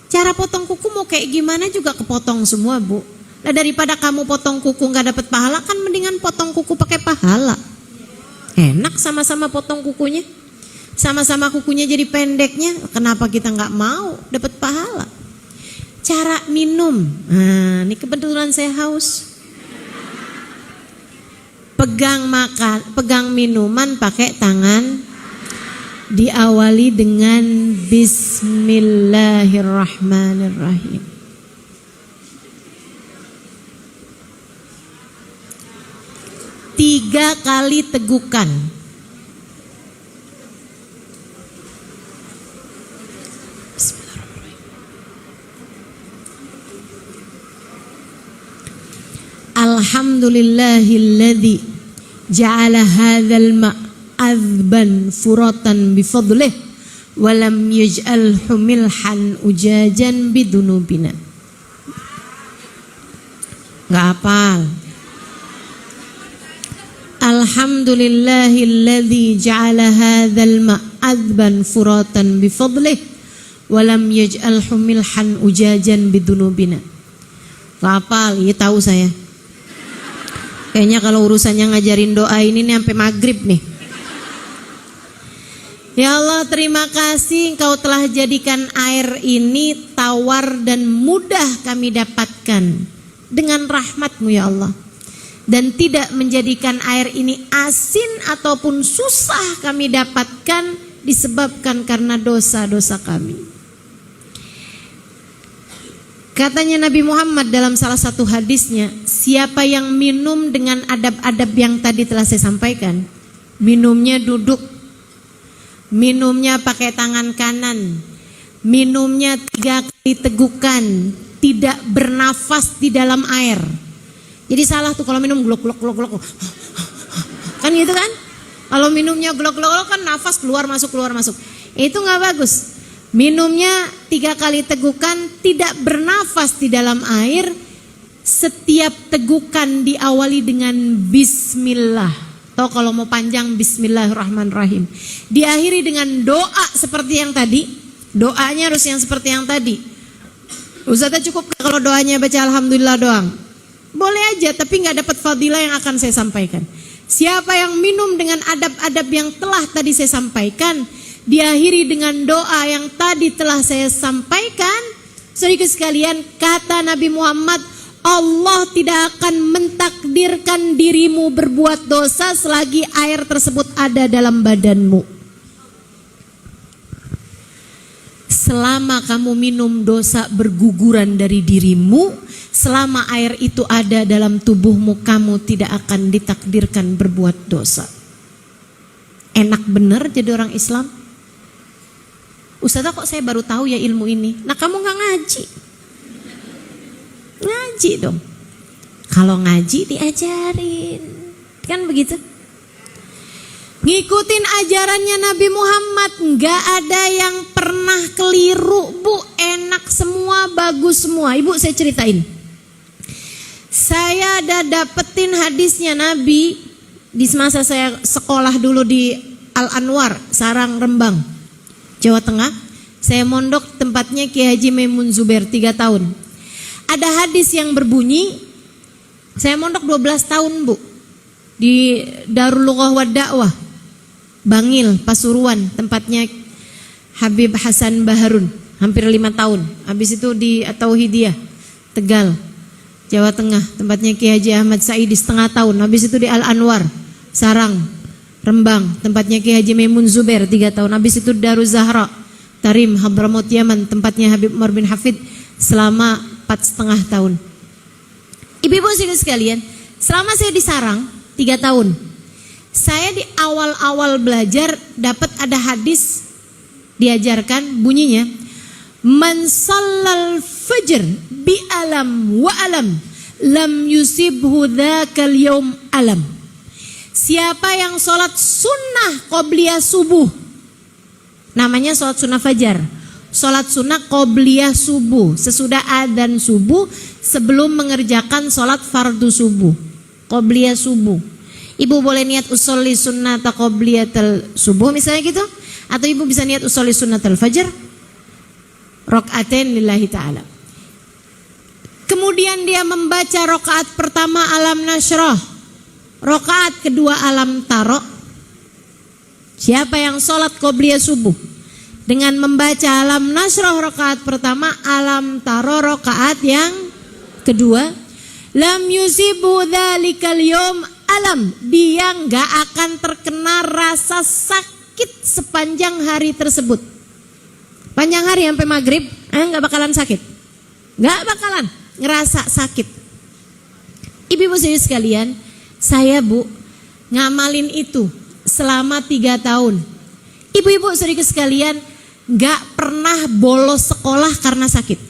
Cara potong kuku mau kayak gimana juga kepotong semua Bu. Nah daripada kamu potong kuku gak dapet pahala, kan mendingan potong kuku pakai pahala. Enak sama-sama potong kukunya, sama-sama kukunya jadi pendeknya. Kenapa kita gak mau dapet pahala? Cara minum, nah ini kebetulan saya haus. Pegang minuman pakai tangan, diawali dengan bismillahirrahmanirrahim. Tiga kali tegukan. Alhamdulillahilladzi ja'ala hadzal ma'adzban furatan bifadlih wa lam yaj'alhu milhan ujajan bidunubina. Enggak hafal. Alhamdulillahilladzi ja'ala hadzal ma'adzban furatan bifadlih wa lam yaj'alhu milhan ujajan bidunubina. Enggak hafal, ya tahu saya. Kayaknya kalau urusannya ngajarin doa ini nih sampai maghrib nih. Ya Allah, terima kasih Engkau telah jadikan air ini tawar dan mudah kami dapatkan dengan rahmat-Mu ya Allah. Dan tidak menjadikan air ini asin ataupun susah kami dapatkan disebabkan karena dosa-dosa kami. Katanya Nabi Muhammad dalam salah satu hadisnya, siapa yang minum dengan adab-adab yang tadi telah saya sampaikan, minumnya duduk, minumnya pakai tangan kanan, minumnya 3 kali tegukan, tidak bernafas di dalam air. Jadi salah tuh kalau minum glok-glok-glok-glok. Kan gitu kan? Kalau minumnya glok-glok kan nafas keluar masuk. Itu nggak bagus. Minumnya 3 kali tegukan, tidak bernafas di dalam air. Setiap tegukan diawali dengan bismillah. Atau kalau mau panjang bismillahirrahmanirrahim. Diakhiri dengan doa seperti yang tadi. Doanya harus yang seperti yang tadi. Ustazah cukup kalau doanya baca alhamdulillah doang? Boleh aja, tapi gak dapat fadilah yang akan saya sampaikan. Siapa yang minum dengan adab-adab yang telah tadi saya sampaikan, diakhiri dengan doa yang tadi telah saya sampaikan, saudara sekalian, kata Nabi Muhammad, Allah tidak akan mentakdirkan dirimu berbuat dosa selagi air tersebut ada dalam badanmu. Selama kamu minum, dosa berguguran dari dirimu. Selama air itu ada dalam tubuhmu, kamu tidak akan ditakdirkan berbuat dosa. Enak bener jadi orang Islam. Ustazah kok saya baru tahu ya ilmu ini. Nah kamu gak ngaji. Ngaji dong. Kalau ngaji diajarin. Kan begitu. Ngikutin ajarannya Nabi Muhammad. Gak ada yang pernah keliru, Bu. Enak semua, bagus semua. Ibu saya ceritain. Saya ada dapetin hadisnya Nabi di masa saya sekolah dulu di Al-Anwar, Sarang, Rembang, Jawa Tengah. Saya mondok tempatnya Kiai Haji Maimun Zubair 3 tahun. Ada hadis yang berbunyi, saya mondok 12 tahun Bu, di Darul Lughah wa Da'wah, Bangil, Pasuruan, tempatnya Habib Hasan Baharun, hampir 5 tahun. Habis itu di Tauhidiyah, Tegal, Jawa Tengah, tempatnya Kiai Haji Ahmad Saidi 1/2 tahun. Habis itu di Al-Anwar, Sarang, Rembang, tempatnya Kiai Haji Maimun Zubair 3 tahun. Habis itu Darul Zahra, Tarim, Hadramaut Yaman, tempatnya Habib Umar bin Hafid selama 4,5 tahun. Ibu-ibu sekalian, selama saya di Sarang 3 tahun, saya di awal-awal belajar dapat ada hadis diajarkan bunyinya, man shallal fajr bi alam wa alam lam yusibhu dzakal yaum alam. Siapa yang sholat sunnah qobliyah subuh, namanya sholat sunnah fajar, sholat sunnah qobliyah subuh, sesudah adzan subuh, sebelum mengerjakan sholat fardu subuh, qobliyah subuh. Ibu boleh niat usolli sunnata qobliyatal subuh misalnya gitu, atau ibu bisa niat usolli sunnatal fajar rokaatain lillahi ta'ala. Kemudian dia membaca rokaat pertama alam nasroh, rokaat kedua alam taro. Siapa yang sholat qobliyah subuh dengan membaca alam nasroh rokaat pertama, alam taro rokaat yang kedua, lam yusibu dzalikal yaum alam, dia gak akan terkena rasa sakit sepanjang hari tersebut. Panjang hari sampai maghrib, gak bakalan sakit, gak bakalan ngerasa sakit. Ibu-ibu sekalian, saya Bu ngamalin itu selama 3 tahun. Ibu-ibu saudara sekalian, gak pernah bolos sekolah karena sakit.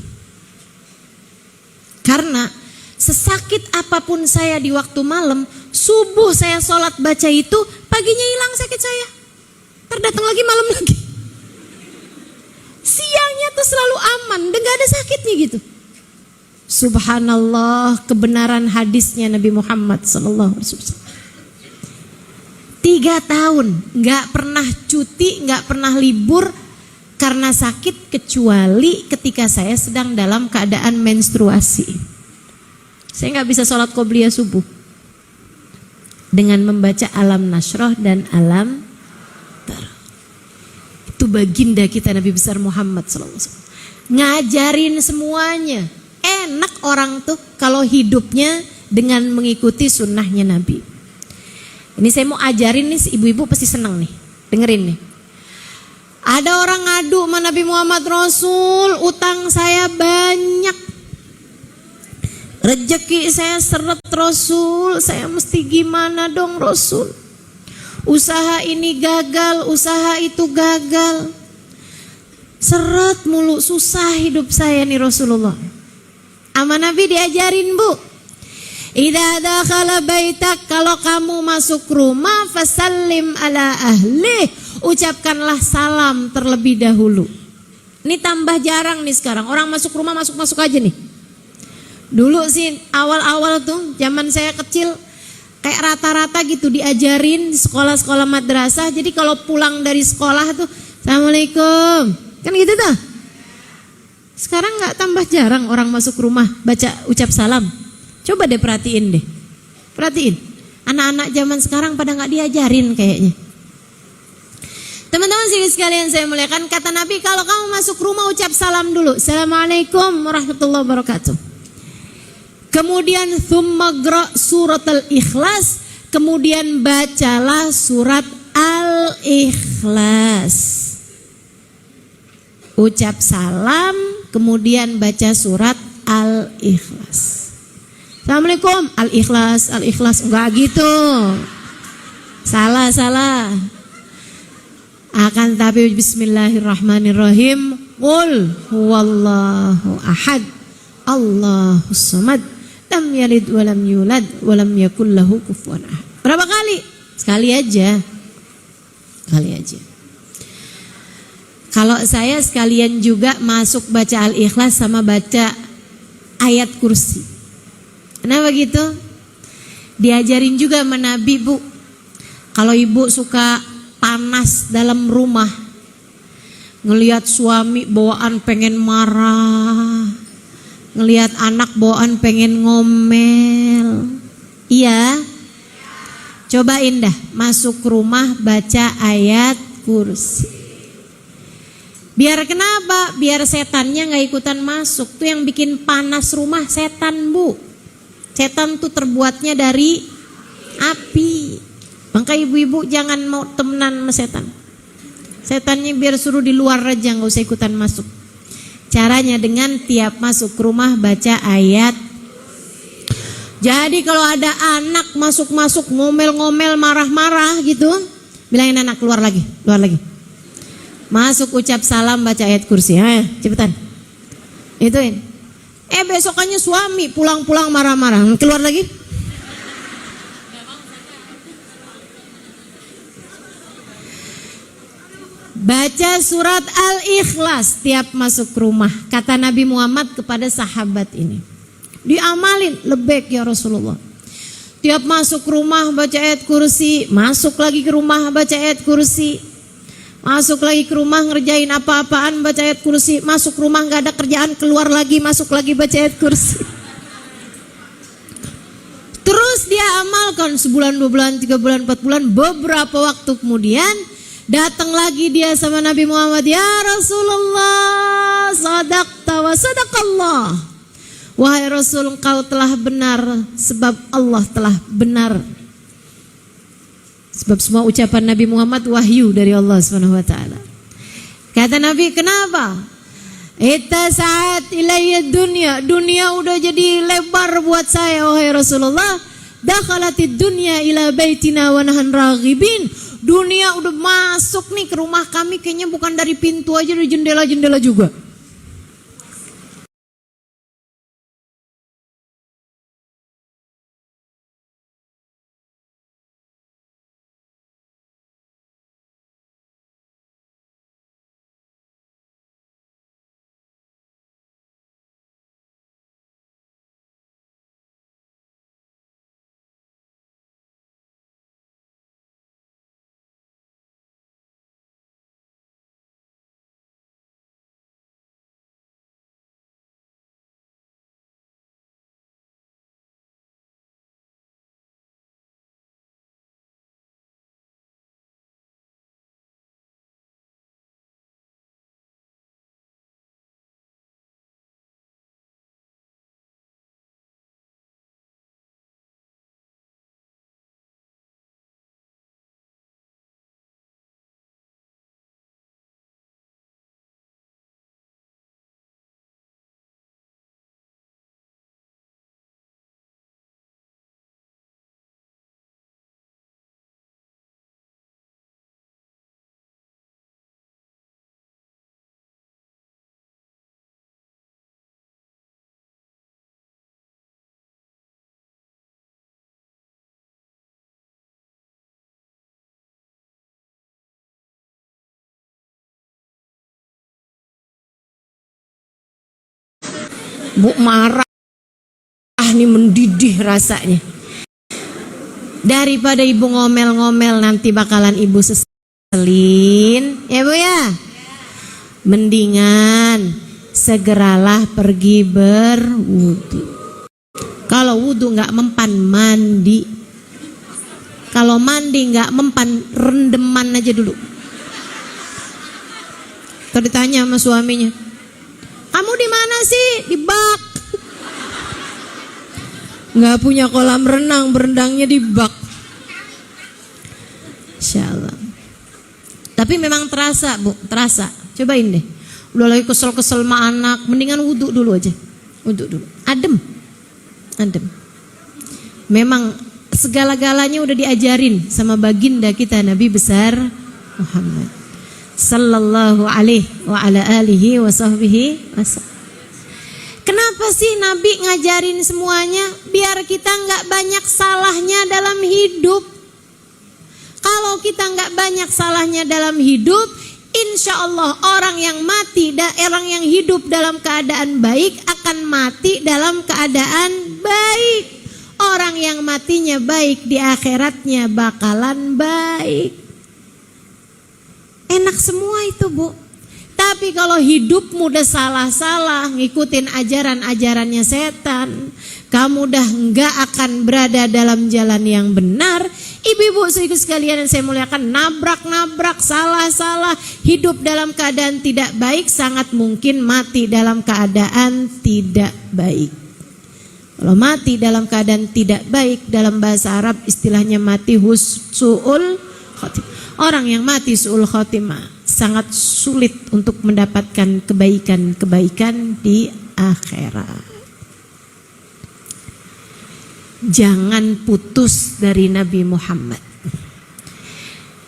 Karena sesakit apapun saya di waktu malam, subuh saya sholat baca itu, paginya hilang sakit saya. Terdatang lagi malam lagi. Siangnya tuh selalu aman dan gak ada sakitnya gitu. Subhanallah, kebenaran hadisnya Nabi Muhammad SAW. 3 tahun gak pernah cuti, gak pernah libur karena sakit, kecuali ketika saya sedang dalam keadaan menstruasi. Saya gak bisa sholat qobliyah subuh dengan membaca alam nasroh dan alam taro. Itu baginda kita Nabi besar Muhammad SAW. Ngajarin semuanya. Enak orang tuh kalau hidupnya dengan mengikuti sunnahnya Nabi. Ini saya mau ajarin nih, ibu-ibu pasti senang nih, dengerin nih. Ada orang ngadu sama Nabi Muhammad, Rasul, utang saya banyak, rezeki saya seret Rasul, saya mesti gimana dong Rasul? Usaha ini gagal, usaha itu gagal, seret mulu, susah hidup saya nih Rasulullah. Sama Nabi diajarin Bu, idza dakhala baitak, kalau kamu masuk rumah, fasallim ala ahli, ucapkanlah salam terlebih dahulu. Ini tambah jarang nih sekarang. Orang masuk rumah masuk-masuk aja nih. Dulu sih awal-awal tuh zaman saya kecil kayak rata-rata gitu diajarin di sekolah-sekolah madrasah. Jadi kalau pulang dari sekolah tuh Assalamualaikum. Kan gitu tuh. Sekarang nggak tambah jarang orang masuk rumah baca ucap salam. Coba deh perhatiin deh. Perhatiin. Anak-anak zaman sekarang pada nggak diajarin kayaknya. Teman-teman sekalian saya muliakan, kata Nabi kalau kamu masuk rumah ucap salam dulu. Assalamualaikum warahmatullahi wabarakatuh. Kemudian tsumma surat al-ikhlas. Kemudian bacalah surat al-ikhlas. Ucap salam, kemudian baca surat al-ikhlas. Assalamualaikum, al-ikhlas, al-ikhlas. Enggak gitu. Salah. Akan tapi bismillahirrahmanirrahim. Qul huwallahu ahad. Allahus samad. Lam yalid wa lam yulad wa lam yakul lahu kufuwan ahad. Berapa kali? Sekali aja. Sekali aja. Kalau saya sekalian juga masuk baca al-ikhlas sama baca ayat kursi. Kenapa gitu? Diajarin juga sama Nabi, Bu. Kalau ibu suka panas dalam rumah, ngelihat suami bawaan pengen marah, ngelihat anak bawaan pengen ngomel, iya, cobain dah masuk rumah baca ayat kursi. Biar kenapa? Biar setannya gak ikutan masuk. Tuh yang bikin panas rumah setan, Bu. Setan tuh terbuatnya dari api. Maka ibu-ibu jangan mau temenan sama setan. Setannya biar suruh di luar aja, gak usah ikutan masuk. Caranya dengan tiap masuk rumah baca ayat. Jadi kalau ada anak masuk-masuk ngomel-ngomel marah-marah gitu, bilangin anak keluar lagi. Masuk ucap salam baca ayat kursi. Ayo cepetan. Ituin. Besokannya suami pulang-pulang marah-marah, keluar lagi. Baca surat al-ikhlas tiap masuk rumah. Kata Nabi Muhammad kepada sahabat ini, diamalin, lebek ya Rasulullah. Tiap masuk rumah baca ayat kursi, masuk lagi ke rumah baca ayat kursi, masuk lagi ke rumah ngerjain apa-apaan baca ayat kursi, masuk rumah gak ada kerjaan keluar lagi, masuk lagi baca ayat kursi. Terus dia amalkan sebulan, 2 bulan, 3 bulan, 4 bulan. Beberapa waktu kemudian datang lagi dia sama Nabi Muhammad, ya Rasulullah, sadaqta wa sadaqallah. Wahai Rasul, engkau telah benar sebab Allah telah benar. Sebab semua ucapan Nabi Muhammad wahyu dari Allah SWT. Kata Nabi, kenapa? Saat ilayya dunia. Dunia udah jadi lebar buat saya, wahai Rasulullah. Dakhalatid dunya ila baitina wa nahan raghibin. Dunia udah masuk nih ke rumah kami, kayaknya bukan dari pintu aja, dari jendela-jendela juga. Bu marah nih, mendidih rasanya. Daripada ibu ngomel-ngomel nanti bakalan ibu seselin, ya Bu ya. Mendingan segeralah pergi berwudu. Kalau wudu nggak mempan, mandi. Kalau mandi nggak mempan, rendeman aja dulu. Terus ditanya sama suaminya, kamu di mana sih? Di bak. Nggak punya kolam renang, berendangnya di bak. Insyaallah. Tapi memang terasa Bu, terasa. Cobain deh. Udah lagi kesel-kesel sama anak, mendingan wudhu dulu aja. Wudhu dulu. Adem. Memang segala-galanya udah diajarin sama baginda kita Nabi besar Muhammad sallallahu alaihi wa ala alihi wa sahbihi wasallam. Kenapa sih Nabi ngajarin semuanya? Biar kita nggak banyak salahnya dalam hidup. Kalau kita nggak banyak salahnya dalam hidup, insya Allah orang yang yang hidup dalam keadaan baik akan mati dalam keadaan baik. Orang yang matinya baik di akhiratnya bakalan baik. Enak semua itu Bu. Tapi kalau hidupmu udah salah-salah, ngikutin ajaran-ajarannya setan, kamu udah nggak akan berada dalam jalan yang benar. Ibu-ibu sekalian yang saya muliakan, nabrak-nabrak, salah-salah, hidup dalam keadaan tidak baik, sangat mungkin mati dalam keadaan tidak baik. Kalau mati dalam keadaan tidak baik, dalam bahasa Arab istilahnya mati su'ul khotimah. Orang yang mati su'ul khotimah sangat sulit untuk mendapatkan kebaikan-kebaikan di akhirat. Jangan putus dari Nabi Muhammad.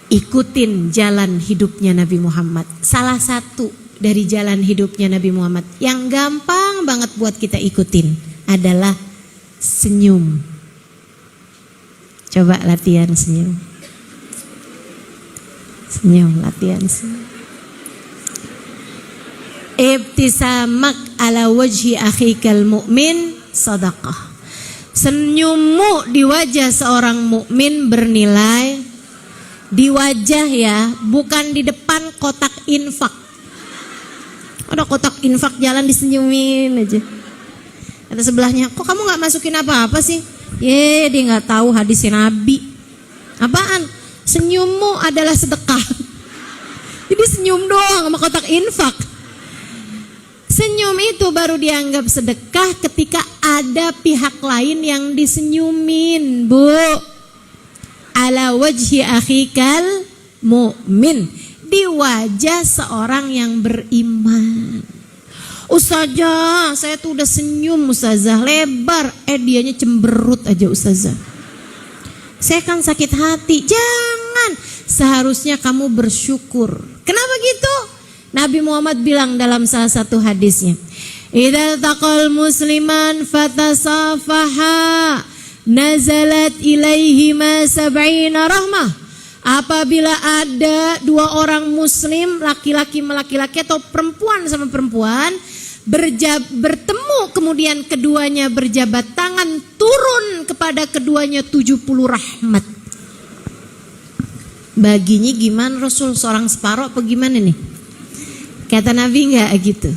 Ikutin jalan hidupnya Nabi Muhammad. Salah satu dari jalan hidupnya Nabi Muhammad yang gampang banget buat kita ikutin adalah senyum. Coba latihan senyum. Latihan senyum. Ibtisamak ala wajhi akhikal mu'min sadaqah. Senyummu di wajah seorang mukmin bernilai. Di wajah ya, bukan di depan kotak infak. Ada kotak infak jalan disenyumin aja. Ada sebelahnya, kok kamu nggak masukin apa-apa sih? Dia nggak tahu hadisnya Nabi. Apaan? Senyummu adalah sedekah. Jadi senyum doang sama kotak infak. Senyum itu baru dianggap sedekah ketika ada pihak lain yang disenyumin, Bu. Ala wajhi akhikal mu'min. Di wajah seorang yang beriman. Ustazah, saya tuh udah senyum Ustazah, lebar. Dianya cemberut aja Ustazah. Saya kan sakit hati. Jangan. Seharusnya kamu bersyukur. Kenapa gitu? Nabi Muhammad bilang dalam salah satu hadisnya, idza taqal musliman fatasafaha nazalat ilaihi ma sab'ina rahmah. Apabila ada dua orang muslim, laki-laki sama laki-laki atau perempuan sama perempuan, bertemu kemudian keduanya berjabat tangan, turun kepada keduanya 70 rahmat. Baginya gimana Rasul? Seorang separuh apa gimana nih? Kata Nabi enggak gitu.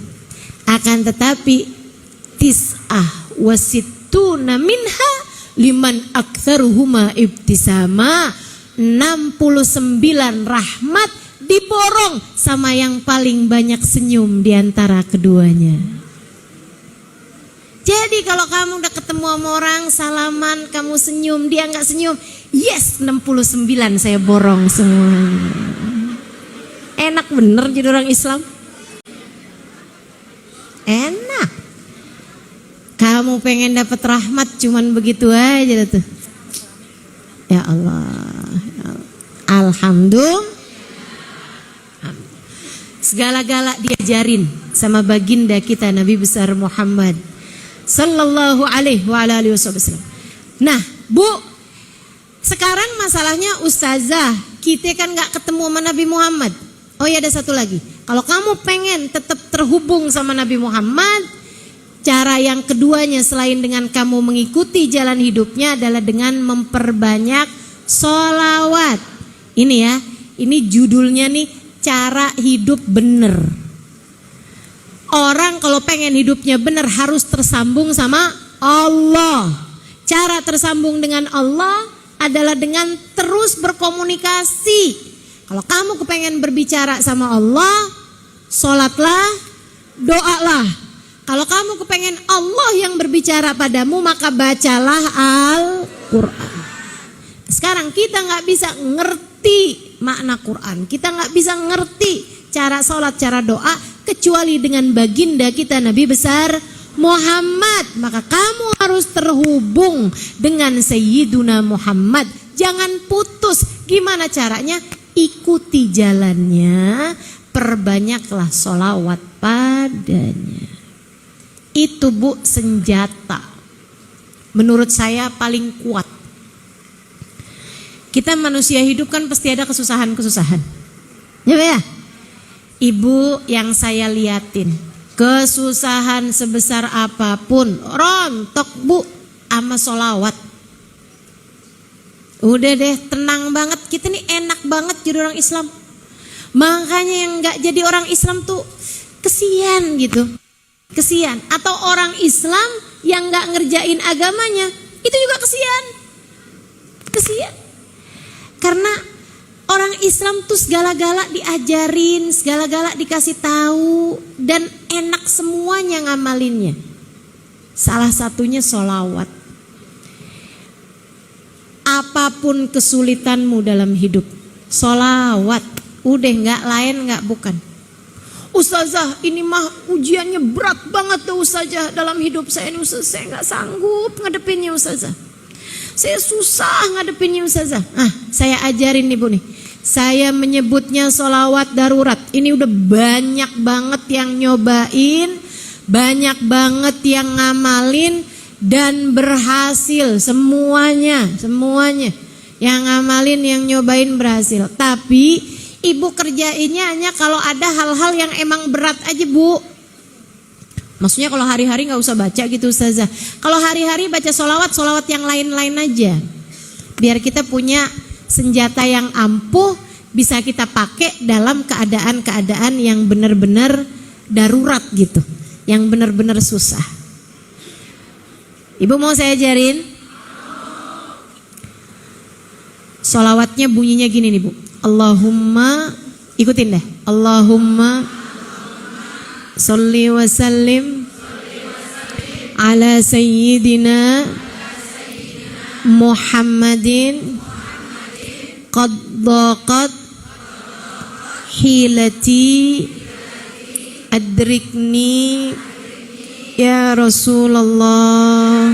Akan tetapi tis'ah wasittuna minha liman aktsaruhuma ibtisama. 69 rahmat diborong sama yang paling banyak senyum di antara keduanya. Jadi kalau kamu udah ketemu sama orang, salaman, kamu senyum, dia nggak senyum, yes 69 saya borong semuanya. Enak bener jadi orang Islam. Enak. Kamu pengen dapat rahmat cuman begitu aja tuh. Ya Allah. Alhamdulillah. Segala-gala diajarin sama baginda kita Nabi besar Muhammad sallallahu alaihi wa alihi wasallam. Nah, Bu, sekarang masalahnya ustazah, kita kan nggak ketemu sama Nabi Muhammad. Oh ya, ada satu lagi. Kalau kamu pengen tetap terhubung sama Nabi Muhammad, Cara yang keduanya selain dengan kamu mengikuti jalan hidupnya adalah dengan memperbanyak sholawat. Ini ya, ini judulnya nih, cara hidup bener. Orang kalau pengen hidupnya bener harus tersambung sama Allah. Cara tersambung dengan Allah adalah dengan terus berkomunikasi. Kalau kamu kepengen berbicara sama Allah, sholatlah, doalah. Kalau kamu kepengen Allah yang berbicara padamu, maka bacalah Al-Quran. Sekarang kita nggak bisa ngerti makna Quran, kita nggak bisa ngerti cara sholat, cara doa, kecuali dengan baginda kita Nabi besar Muhammad. Maka kamu harus terhubung dengan Sayyiduna Muhammad. Jangan putus. Gimana caranya? Ikuti jalannya, perbanyaklah sholawat padanya. Itu Bu senjata menurut saya paling kuat. Kita manusia hidup kan pasti ada kesusahan-kesusahan. Ya. Ibu yang saya liatin, kesusahan sebesar apapun rontok Bu sama sholawat. Udah deh, tenang banget. Kita nih enak banget jadi orang Islam. Makanya yang gak jadi orang Islam tuh kesian gitu. Kesian. Atau orang Islam yang gak ngerjain agamanya, itu juga kesian. Kesian. Karena orang Islam tuh segala-gala diajarin, segala-gala dikasih tahu, dan enak semuanya ngamalinnya. Salah satunya sholawat. Apapun kesulitanmu dalam hidup, sholawat. Udah, gak lain, gak bukan. Ustazah, ini mah ujiannya berat banget tuh Ustazah dalam hidup saya ini Ustazah. Saya gak sanggup ngadepinnya Ustazah. Saya susah ngadepinnya Ustazah. Saya ajarin nih Bu nih. Saya menyebutnya sholawat darurat. Ini udah banyak banget yang nyobain, banyak banget yang ngamalin dan berhasil semuanya. Yang ngamalin, yang nyobain berhasil. Tapi Ibu kerjainnya hanya kalau ada hal-hal yang emang berat aja Bu. Maksudnya kalau hari-hari gak usah baca gitu Ustazah. Kalau hari-hari baca sholawat yang lain-lain aja. Biar kita punya senjata yang ampuh, bisa kita pakai dalam keadaan-keadaan yang benar-benar darurat gitu. Yang benar-benar susah. Ibu mau saya ajarin? Sholawatnya bunyinya gini nih Bu. Allahumma, ikutin deh. Allahumma sholli wa sallim ala sayyidina Muhammadin qad daqat hilati adrikni ya Rasulullah.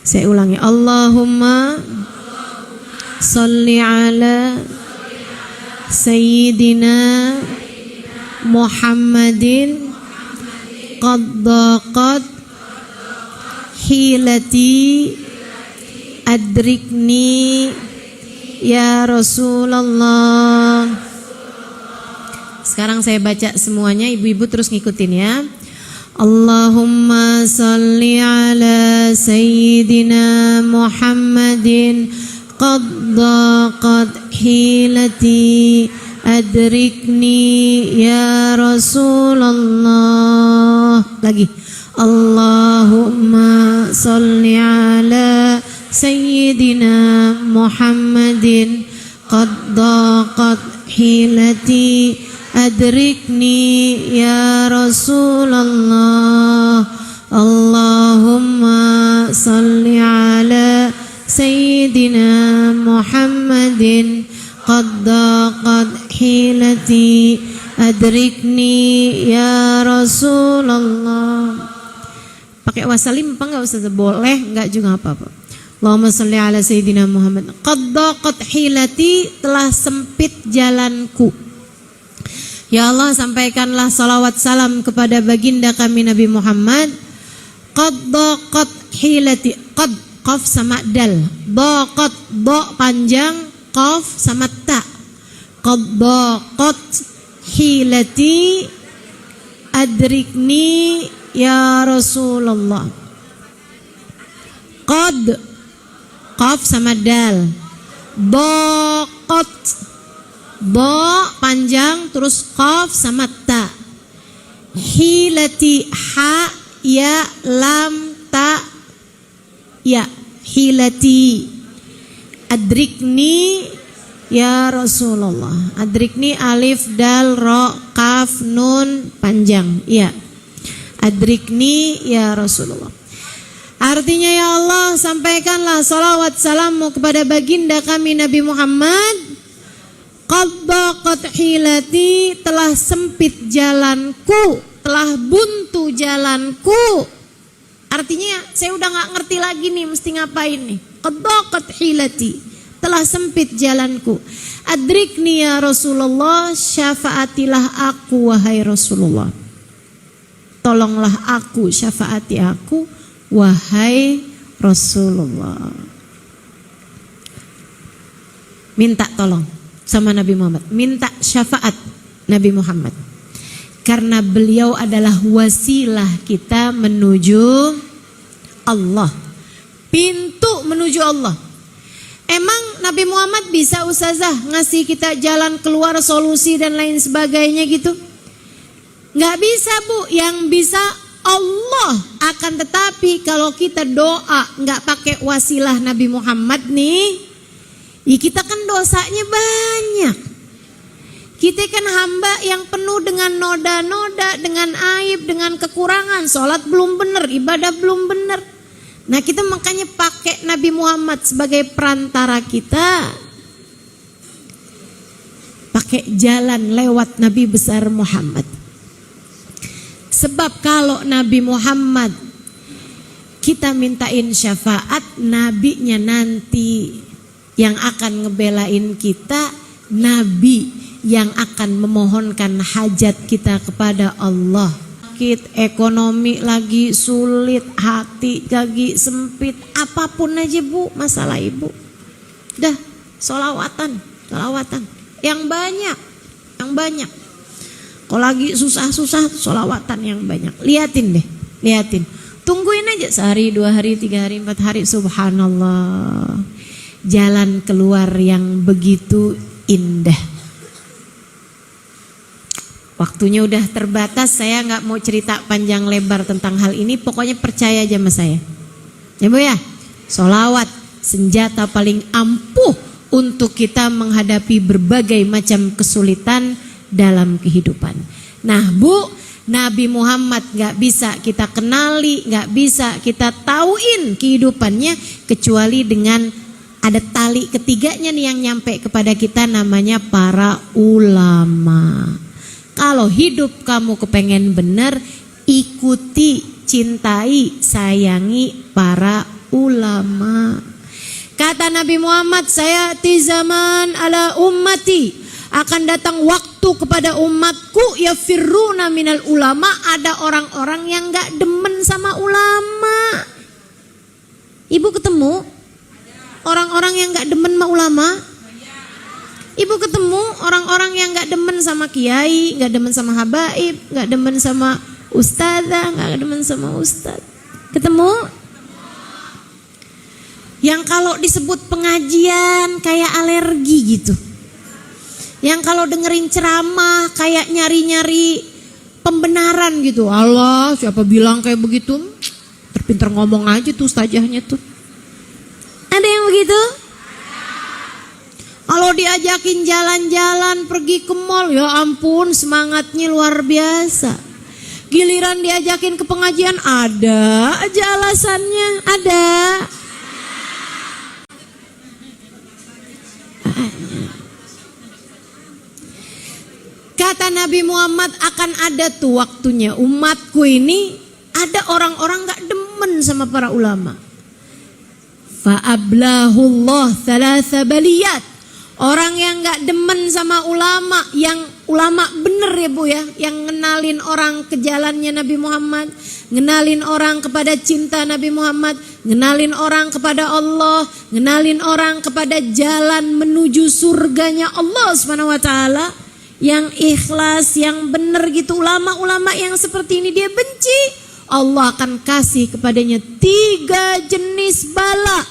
Saya ulangi. Allahumma sholli ala sayyidina Muhammadin qad daqat hilati adrikni ya Rasulullah. Sekarang saya baca semuanya, ibu-ibu terus ngikutin ya. Allahumma sholli ala sayyidina Muhammadin qad daqat hilati adrikni ya Rasulullah. Lagi. Allahumma sholli ala sayyidina Muhammadin qad daqat hilati adrikni ya Rasulullah. Allahumma sholli ala sayyidina Muhammadin qad daqat hilati adrikni ya Rasulullah. Pakai wasalim apa enggak Ustaz? Boleh, enggak juga apa-apa. Allahumma sholli ala sayyidina Muhammad qad daqat hilati, telah sempit jalanku. Ya Allah, sampaikanlah salawat salam kepada baginda kami Nabi Muhammad. Qad daqat hilati, qad qaf sama dal, daqat do panjang, qaf sama ta. Qad daqat hilati Adrikni ya Rasulullah. Qad, qaf sama dal. Boqot, bo panjang terus qaf sama ta. Hilati, ha ya lam ta ya. Hilati. Adrikni ya Rasulullah. Adrikni alif dal ro kaf nun panjang. Ya. Adrikni ya Rasulullah. Artinya ya Allah, sampaikanlah salawat salammu kepada baginda kami Nabi Muhammad. Qad daqat hilati, telah sempit jalanku, telah buntu jalanku. Artinya saya udah gak ngerti lagi nih mesti ngapain nih. Qad daqat hilati, telah sempit jalanku. Adrikni ya Rasulullah, syafaatilah aku wahai Rasulullah. Tolonglah aku, syafaati aku wahai Rasulullah. Minta tolong sama Nabi Muhammad, minta syafaat Nabi Muhammad, karena beliau adalah wasilah kita menuju Allah, pintu menuju Allah. Emang Nabi Muhammad bisa ustazah ngasih kita jalan keluar, solusi dan lain sebagainya gitu? Nggak bisa Bu, yang bisa Allah. Akan tetapi kalau kita doa nggak pakai wasilah Nabi Muhammad nih, ya kita kan dosanya banyak. Kita kan hamba yang penuh dengan noda-noda, dengan aib, dengan kekurangan. Sholat belum benar, ibadah belum benar. Nah kita makanya pakai Nabi Muhammad sebagai perantara kita. Pakai jalan lewat Nabi besar Muhammad. Sebab kalau Nabi Muhammad kita mintain syafaat, nabinya nanti yang akan ngebelain kita, nabi yang akan memohonkan hajat kita kepada Allah. Sakit, ekonomi lagi sulit, hati lagi sempit, apapun aja Bu masalah ibu. Dah, sholawatan yang banyak, yang banyak. Kalau lagi susah-susah, sholawatan yang banyak. Liatin deh, liatin. Tungguin aja sehari, 2 hari, 3 hari, 4 hari. Subhanallah. Jalan keluar yang begitu indah. Waktunya udah terbatas, saya gak mau cerita panjang lebar tentang hal ini. Pokoknya percaya aja sama saya. Ya Bu ya, sholawat senjata paling ampuh untuk kita menghadapi berbagai macam kesulitan dalam kehidupan. Nah Bu, Nabi Muhammad gak bisa kita kenali, gak bisa kita tauin kehidupannya kecuali dengan ada tali ketiganya nih yang nyampe kepada kita, namanya para ulama. Kalau hidup kamu kepengen benar, ikuti, cintai, sayangi para ulama. Kata Nabi Muhammad, saya ti zaman ala ummati, akan datang waktu kepada umatku ya firruna minal ulama, ada orang-orang yang gak demen sama ulama. Ibu ketemu orang-orang yang gak demen sama ulama? Ibu ketemu orang-orang yang gak demen sama kiai, gak demen sama habaib, gak demen sama ustazah, gak demen sama ustaz. Ketemu? Yang kalau disebut pengajian kayak alergi gitu. Yang kalau dengerin ceramah kayak nyari-nyari pembenaran gitu. Allah, siapa bilang kayak begitu? Terpinter ngomong aja tuh ustazahnya tuh. Ada yang begitu? Kalau diajakin jalan-jalan, pergi ke mall, ya ampun semangatnya luar biasa. Giliran diajakin ke pengajian, ada aja alasannya, ada. Kata Nabi Muhammad, akan ada tuh waktunya umatku ini ada orang-orang gak demen sama para ulama. Fa'ablahullah thalatha baliyat. Orang yang gak demen sama ulama, yang ulama bener ya Bu ya, yang ngenalin orang ke jalannya Nabi Muhammad, ngenalin orang kepada cinta Nabi Muhammad, ngenalin orang kepada Allah, ngenalin orang kepada jalan menuju surganya Allah Subhanahu wa taala. yang ikhlas, yang benar gitu. Ulama-ulama yang seperti ini dia benci, Allah akan kasih kepadanya 3 jenis bala.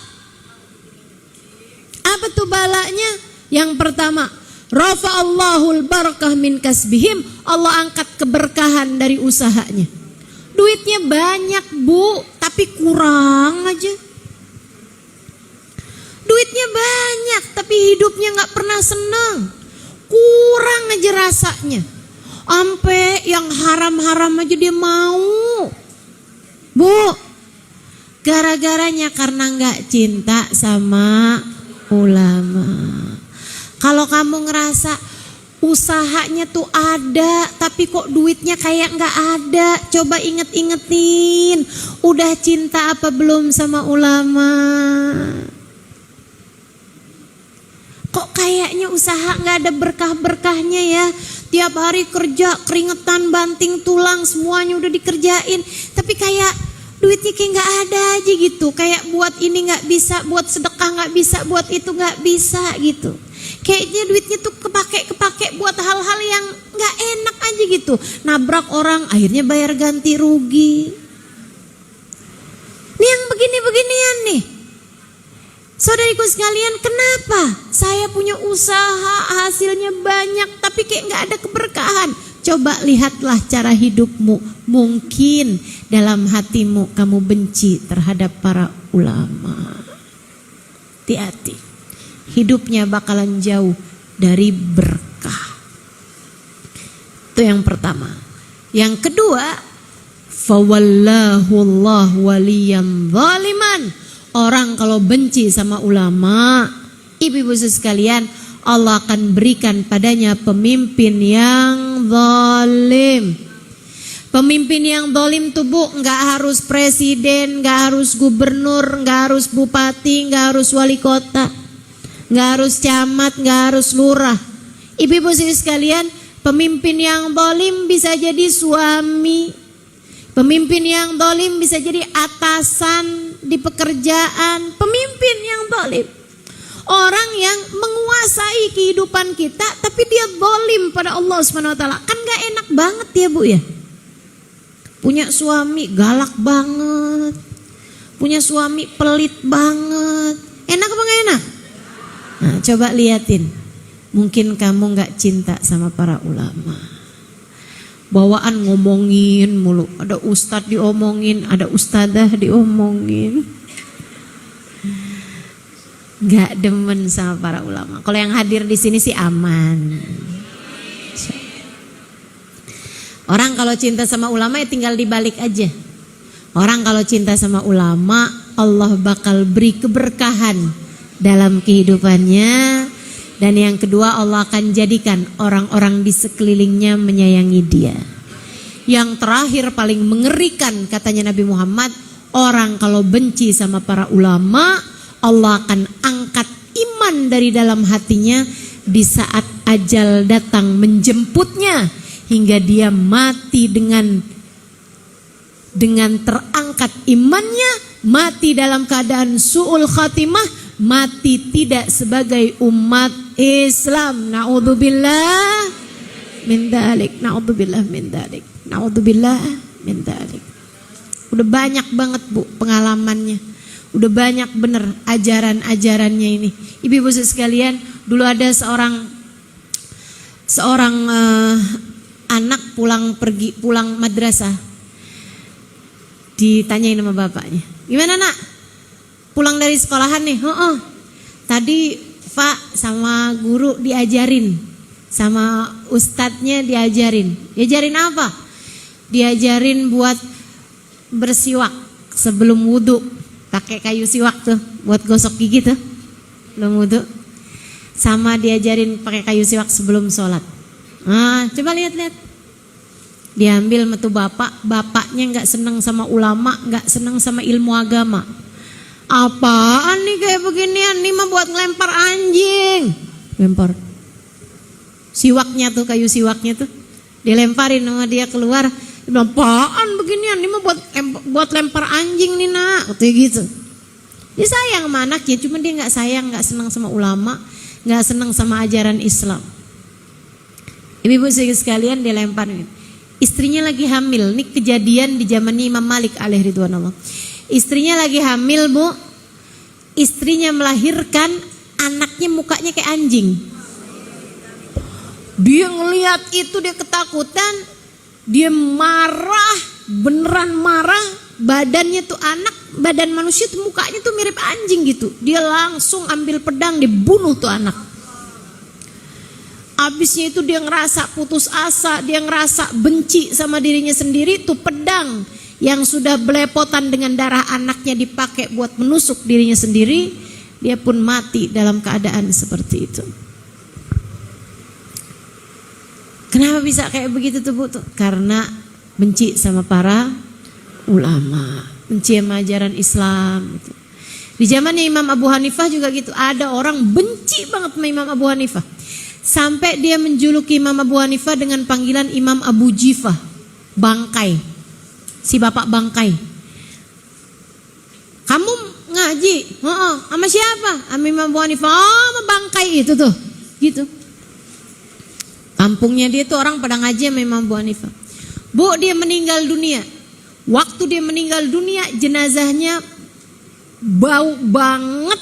Apa tuh balanya? Yang pertama, rafa'allahul barakah min kasbihim, Allah angkat keberkahan dari usahanya. Duitnya banyak bu, tapi kurang aja. Duitnya banyak, tapi hidupnya gak pernah senang. Kurang aja rasanya. Ampe yang haram-haram aja dia mau. Bu, gara-garanya karena gak cinta sama ulama. Kalau kamu ngerasa usahanya tuh ada, tapi kok duitnya kayak gak ada, coba inget-ingetin, udah cinta apa belum sama ulama? Kok kayaknya usaha gak ada berkah-berkahnya ya? Tiap hari kerja, keringetan, banting tulang, semuanya udah dikerjain, tapi kayak duitnya kayak gak ada aja gitu. Kayak buat ini gak bisa, buat sedekah gak bisa, buat itu gak bisa gitu. Kayaknya duitnya tuh kepake buat hal-hal yang gak enak aja gitu. Nabrak orang, akhirnya bayar ganti rugi. Ini yang begini-beginian nih. Saudariku sekalian, kenapa saya punya usaha hasilnya banyak tapi kayak gak ada keberkahan? Coba lihatlah cara hidupmu. Mungkin dalam hatimu kamu benci terhadap para ulama. Hati-hati, hidupnya bakalan jauh dari berkah. Itu yang pertama. Yang kedua, fawallahu Allah waliyan zaliman. Orang kalau benci sama ulama, ibu-ibu sekalian, Allah akan berikan padanya pemimpin yang zalim. Pemimpin yang zalim tuh bu, nggak harus presiden, nggak harus gubernur, nggak harus bupati, nggak harus wali kota, nggak harus camat, nggak harus lurah. Ibu-ibu sekalian, pemimpin yang zalim bisa jadi suami, pemimpin yang zalim bisa jadi atasan di pekerjaan. Pemimpin yang zalim, orang yang menguasai kehidupan kita tapi dia zalim pada Allah SWT. Kan gak enak banget ya bu ya. Punya suami galak banget, punya suami pelit banget. Enak apa gak enak? Nah, coba liatin. Mungkin kamu gak cinta sama para ulama. Bawaan ngomongin mulu. Ada ustadz diomongin, ada ustadzah diomongin. Gak demen sama para ulama. Kalau yang hadir di sini sih aman. Orang kalau cinta sama ulama ya tinggal dibalik aja. Orang kalau cinta sama ulama, Allah bakal beri keberkahan dalam kehidupannya. Dan yang kedua, Allah akan jadikan orang-orang di sekelilingnya menyayangi dia. Yang terakhir paling mengerikan katanya Nabi Muhammad, orang kalau benci sama para ulama, Allah akan angkat iman dari dalam hatinya di saat ajal datang menjemputnya, hingga dia mati dengan terangkat imannya, mati dalam keadaan su'ul khatimah, mati tidak sebagai umat Islam. Na'udzubillah min dzalik, na'udzubillah min dzalik, na'udzubillah min dzalik. Udah banyak banget bu pengalamannya. Udah banyak bener ajaran-ajarannya ini. Ibu-ibu sekalian, dulu ada seorang anak pulang madrasah. Ditanyain sama bapaknya, gimana nak? Pulang dari sekolahan nih? Tadi Pak sama guru diajarin, sama ustadznya diajarin. Diajarin apa? Diajarin buat bersiwak sebelum wudhu. Pakai kayu siwak tuh buat gosok gigi tuh belum wudhu. Sama diajarin pakai kayu siwak sebelum sholat. Nah, coba lihat-lihat. Diambil metu bapaknya nggak senang sama ulama, nggak senang sama ilmu agama. Apaan nih kayak beginian? Nih mah buat ngelempar anjing. Lempar. Siwaknya tuh, kayu siwaknya tuh dilemparin sama dia keluar. Dia bilang, apaan beginian? Nih mah buat lempar anjing nih nak. Katanya gitu. Dia sayang sama anaknya, cuma dia nggak sayang, nggak senang sama ulama, nggak senang sama ajaran Islam. Ibu-ibu sekalian, dia lempar gitu. Istrinya lagi hamil. Ini kejadian di zamannya Imam Malik alaihi ridwanullah. Istrinya lagi hamil, Bu. Istrinya melahirkan, anaknya mukanya kayak anjing. Dia ngelihat itu, dia ketakutan. Dia marah, beneran marah. Badannya tuh badan manusia tuh mukanya tuh mirip anjing gitu. Dia langsung ambil pedang, dibunuh tuh anak. Abisnya itu dia ngerasa putus asa, dia ngerasa benci sama dirinya sendiri. Tuh pedang yang sudah belepotan dengan darah anaknya dipakai buat menusuk dirinya sendiri. Dia pun mati dalam keadaan seperti itu. Kenapa bisa kayak begitu tuh, Bu? Karena benci sama para ulama, benci sama ajaran Islam gitu. Di zamannya Imam Abu Hanifah juga gitu. Ada orang benci banget sama Imam Abu Hanifah, sampai dia menjuluki Imam Abu Hanifah dengan panggilan Imam Abu Jifah, bangkai, si bapak bangkai. Kamu ngaji? Sama siapa? Sama Imam Abu Hanifah. Oh, sama bangkai itu tuh, gitu. Kampungnya dia tuh orang pada ngaji sama Imam Abu Hanifah. Bu, dia meninggal dunia. Waktu dia meninggal dunia, jenazahnya bau banget,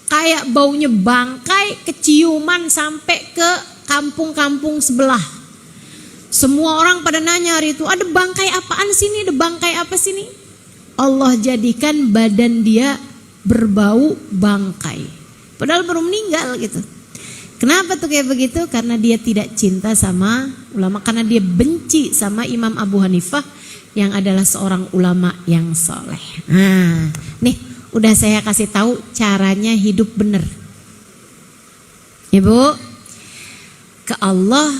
kayak baunya bangkai, keciuman sampai ke kampung-kampung sebelah. Semua orang pada nanya hari itu, ada bangkai apaan sini? Ada bangkai apa sini? Allah jadikan badan dia berbau bangkai, padahal baru meninggal gitu. Kenapa tuh kayak begitu? Karena dia tidak cinta sama ulama, karena dia benci sama Imam Abu Hanifah yang adalah seorang ulama yang soleh. Nah, nih udah saya kasih tahu caranya hidup bener. Ibu, ke Allah,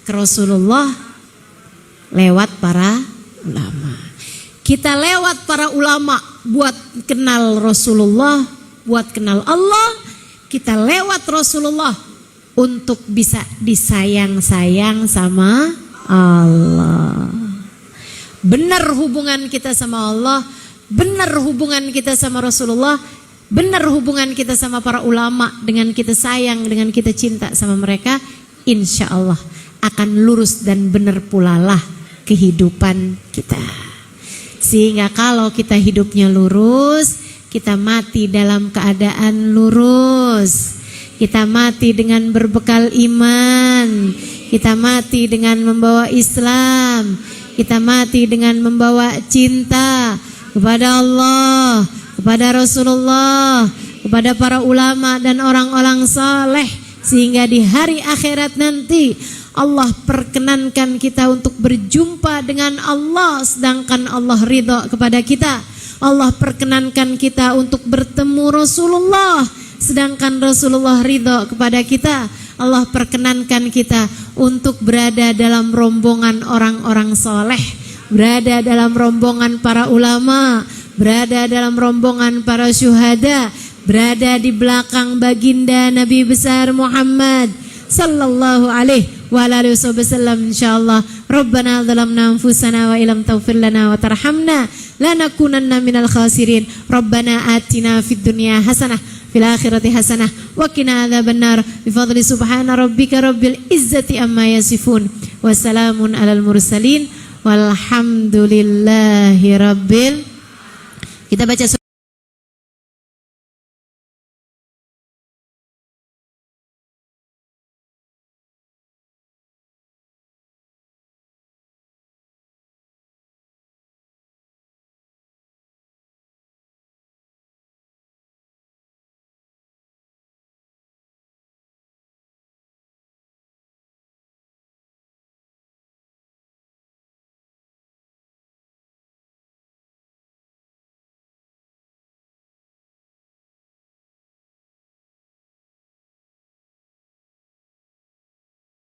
ke Rasulullah lewat para ulama. Kita lewat para ulama buat kenal Rasulullah, buat kenal Allah. Kita lewat Rasulullah untuk bisa disayang-sayang sama Allah. Benar hubungan kita sama Allah, benar hubungan kita sama Rasulullah, benar hubungan kita sama para ulama, dengan kita sayang, dengan kita cinta sama mereka, insya Allah akan lurus dan benar pula lah kehidupan kita. Sehingga kalau kita hidupnya lurus, kita mati dalam keadaan lurus. Kita mati dengan berbekal iman. Kita mati dengan membawa Islam. Kita mati dengan membawa cinta kepada Allah, kepada Rasulullah, kepada para ulama dan orang-orang saleh. Sehingga di hari akhirat nanti Allah perkenankan kita untuk berjumpa dengan Allah, sedangkan Allah ridha kepada kita. Allah perkenankan kita untuk bertemu Rasulullah, sedangkan Rasulullah ridha kepada kita. Allah perkenankan kita untuk berada dalam rombongan orang-orang soleh, berada dalam rombongan para ulama, berada dalam rombongan para syuhada, berada di belakang baginda Nabi besar Muhammad sallallahu alaihi wa alihi wasallam, insyaallah. Rabbana zalamna anfusana wa illam taghfir lana wa tarhamna lanakunanna minal khasirin. Rabbana atina fid dunya hasanah fil akhirati hasanah wa qina adzabannar bi fadli subhana rabbika rabbil izzati amma yasifun wa salamun alal mursalin walhamdulillahi rabbil. Kita baca